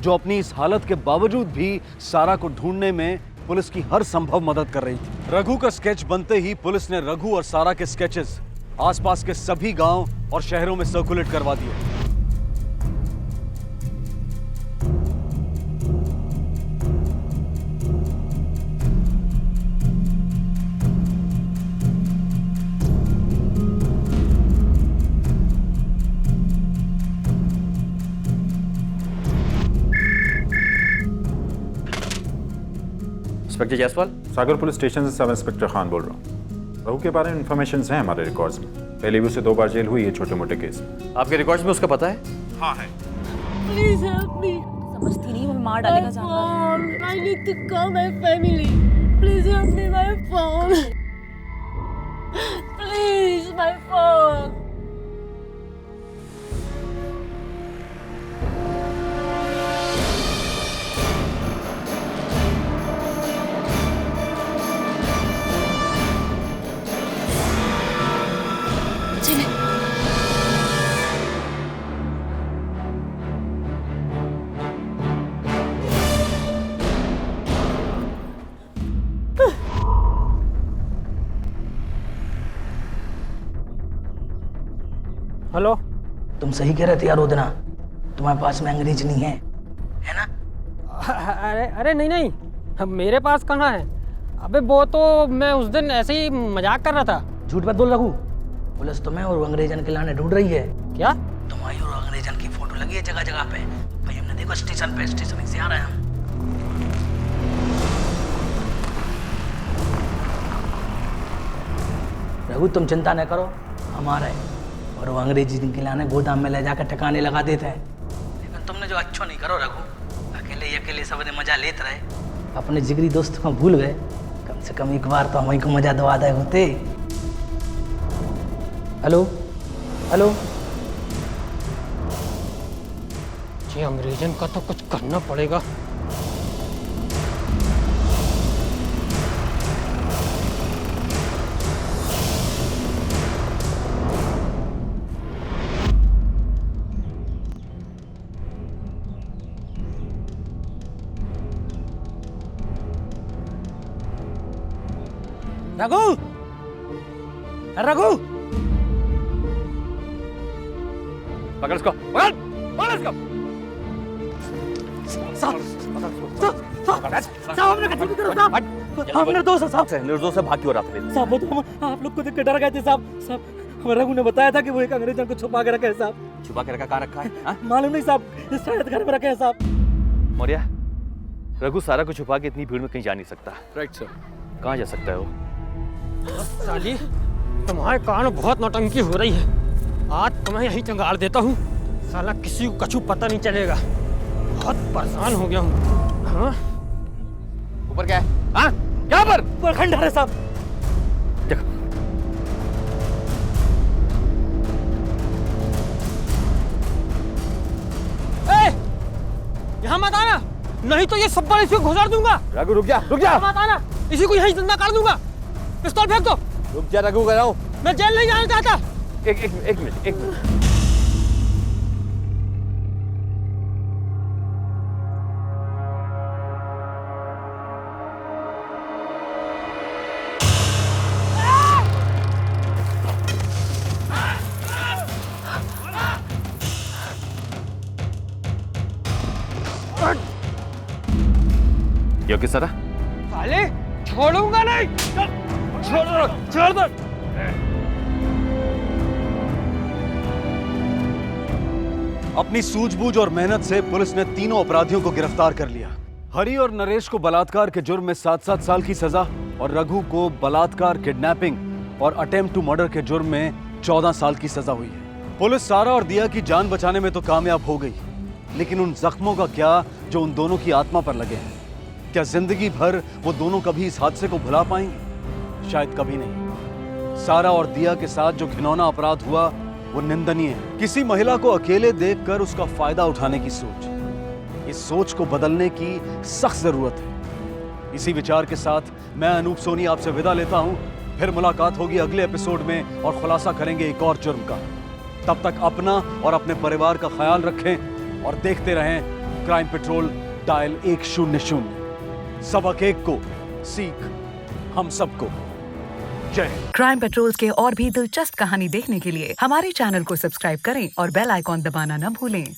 जो अपनी इस हालत के बावजूद भी सारा को ढूंढने में पुलिस की हर संभव मदद कर रही थी। रघु का स्केच बनते ही पुलिस ने रघु और सारा के स्केचेस आसपास के सभी गांव और शहरों में सर्कुलेट करवा दिए।
इंस्पेक्टर जायसवाल।
सागर पुलिस स्टेशन से सब इंस्पेक्टर खान बोल रहा हूँ। रघु के बारे में इन्फॉर्मेशन हैं हमारे रिकॉर्ड्स में, पहले भी उसे 2 बार जेल हुई है छोटे मोटे केस।
आपके रिकॉर्ड्स में उसका पता है?
हाँ है।
Please help me. समझती नहीं, मैं मार डालेगा जानवर। I need to call my family. Please help me, my phone. Please my phone.
Hello. तुम सही कह रहे थे यार उदना, तुम्हारे पास में अंग्रेज नहीं है, है ना?
अरे अरे नहीं नहीं, अब मेरे पास कहाँ है? अबे वो तो मैं उस दिन ऐसे ही मजाक कर रहा था।
झूठ मत बोल रघु, पुलिस तुम्हें और अंग्रेजन के लाने ढूंढ रही है।
क्या?
तुम्हारी और अंग्रेजन की फोटो लगी है जगह जगह पे। भाई हमने देखो स्टेशन पे, स्टेशन से आ रहे हैं हम। रघु तुम चिंता न करो, हम आ रहे हैं। और वो अंग्रेजी के लाने गोदाम में ले जाकर ठिकाने लगा देते हैं। लेकिन तुमने जो अच्छा नहीं करो रघु, अकेले सब ने मजा लेते रहे, अपने जिगरी दोस्त को भूल गए। कम से कम एक बार तो हमें को मजा दवा दे होते। Hello hello.
जी अंग्रेजन का तो कुछ करना पड़ेगा।
रघु, रघु,
पकड़ इसको, पकड़ इसको।
साहब हमने कचौती करो साहब। हम निर्दोष है साहब।
निर्दोष से भाग क्यों रहा था?
साहब वो तो हम आप लोग को देख के डर गए थे साहब। साहब रघु ने बताया था कि वो एक अंग्रेजन को छुपा के रखा है साहब।
छुपा के रखा? कहाँ रखा है?
मालूम नहीं साहब, इस शायद घर में रखे हैं साहब।
मौर्या, रघु सारा को छुपा के इतनी भीड़ में कहीं जा नहीं सकता।
Right sir.
कहाँ जा सकता है वो?
साली, तुम्हारे कारण बहुत नौटंकी हो रही है। आज तुम्हें यहीं चंगाड़ देता हूँ, साला किसी को कछु पता नहीं चलेगा। बहुत परेशान हो गया हूँ। हाँ?
ऊपर क्या है? हाँ? क्या पर?
ऊपर खंडहर है साहब।
देखो।
यहाँ मत आना, नहीं तो ये सब इसी को घुसाड़ दूंगा।
रघु रुक जा, रुक जा।
मत आना, इसी को यहीं जिंदा कर दूंगा। पिस्तौल फेंक दो।
रुक जा रघु, गया हूँ।
मैं जेल नहीं जाना चाहता।
एक मिनट। यो किस तरह?
साले छोड़ूंगा नहीं। छोड़ दो।
अपनी सूझबूझ और मेहनत से पुलिस ने तीनों अपराधियों को गिरफ्तार कर लिया। हरि और नरेश को बलात्कार के जुर्म में 7-7 साल की सजा और रघु को बलात्कार, किडनैपिंग और अटेम्प्ट टू मर्डर के जुर्म में 14 साल की सजा हुई है। पुलिस सारा और दिया की जान बचाने में तो कामयाब हो गई, लेकिन उन जख्मों का क्या जो उन दोनों की आत्मा पर लगे हैं? क्या जिंदगी भर वो दोनों कभी इस हादसे को भुला पाएंगे? शायद कभी नहीं। सारा और दिया के साथ जो घिनौना अपराध हुआ वो निंदनीय है। किसी महिला को अकेले देखकर उसका फायदा उठाने की सोच, इस सोच को बदलने की सख्त जरूरत है। इसी विचार के साथ मैं अनूप सोनी आपसे विदा लेता हूं। फिर मुलाकात होगी अगले एपिसोड में और खुलासा करेंगे एक और जुर्म का। तब तक अपना और अपने परिवार का ख्याल रखें और देखते रहें क्राइम पेट्रोल डायल 100। सबक एक को सीख हम सबको। जय हिंद।
क्राइम पेट्रोल्स के और भी दिलचस्प कहानी देखने के लिए हमारे चैनल को सब्सक्राइब करें और बेल आइकॉन दबाना न भूलें।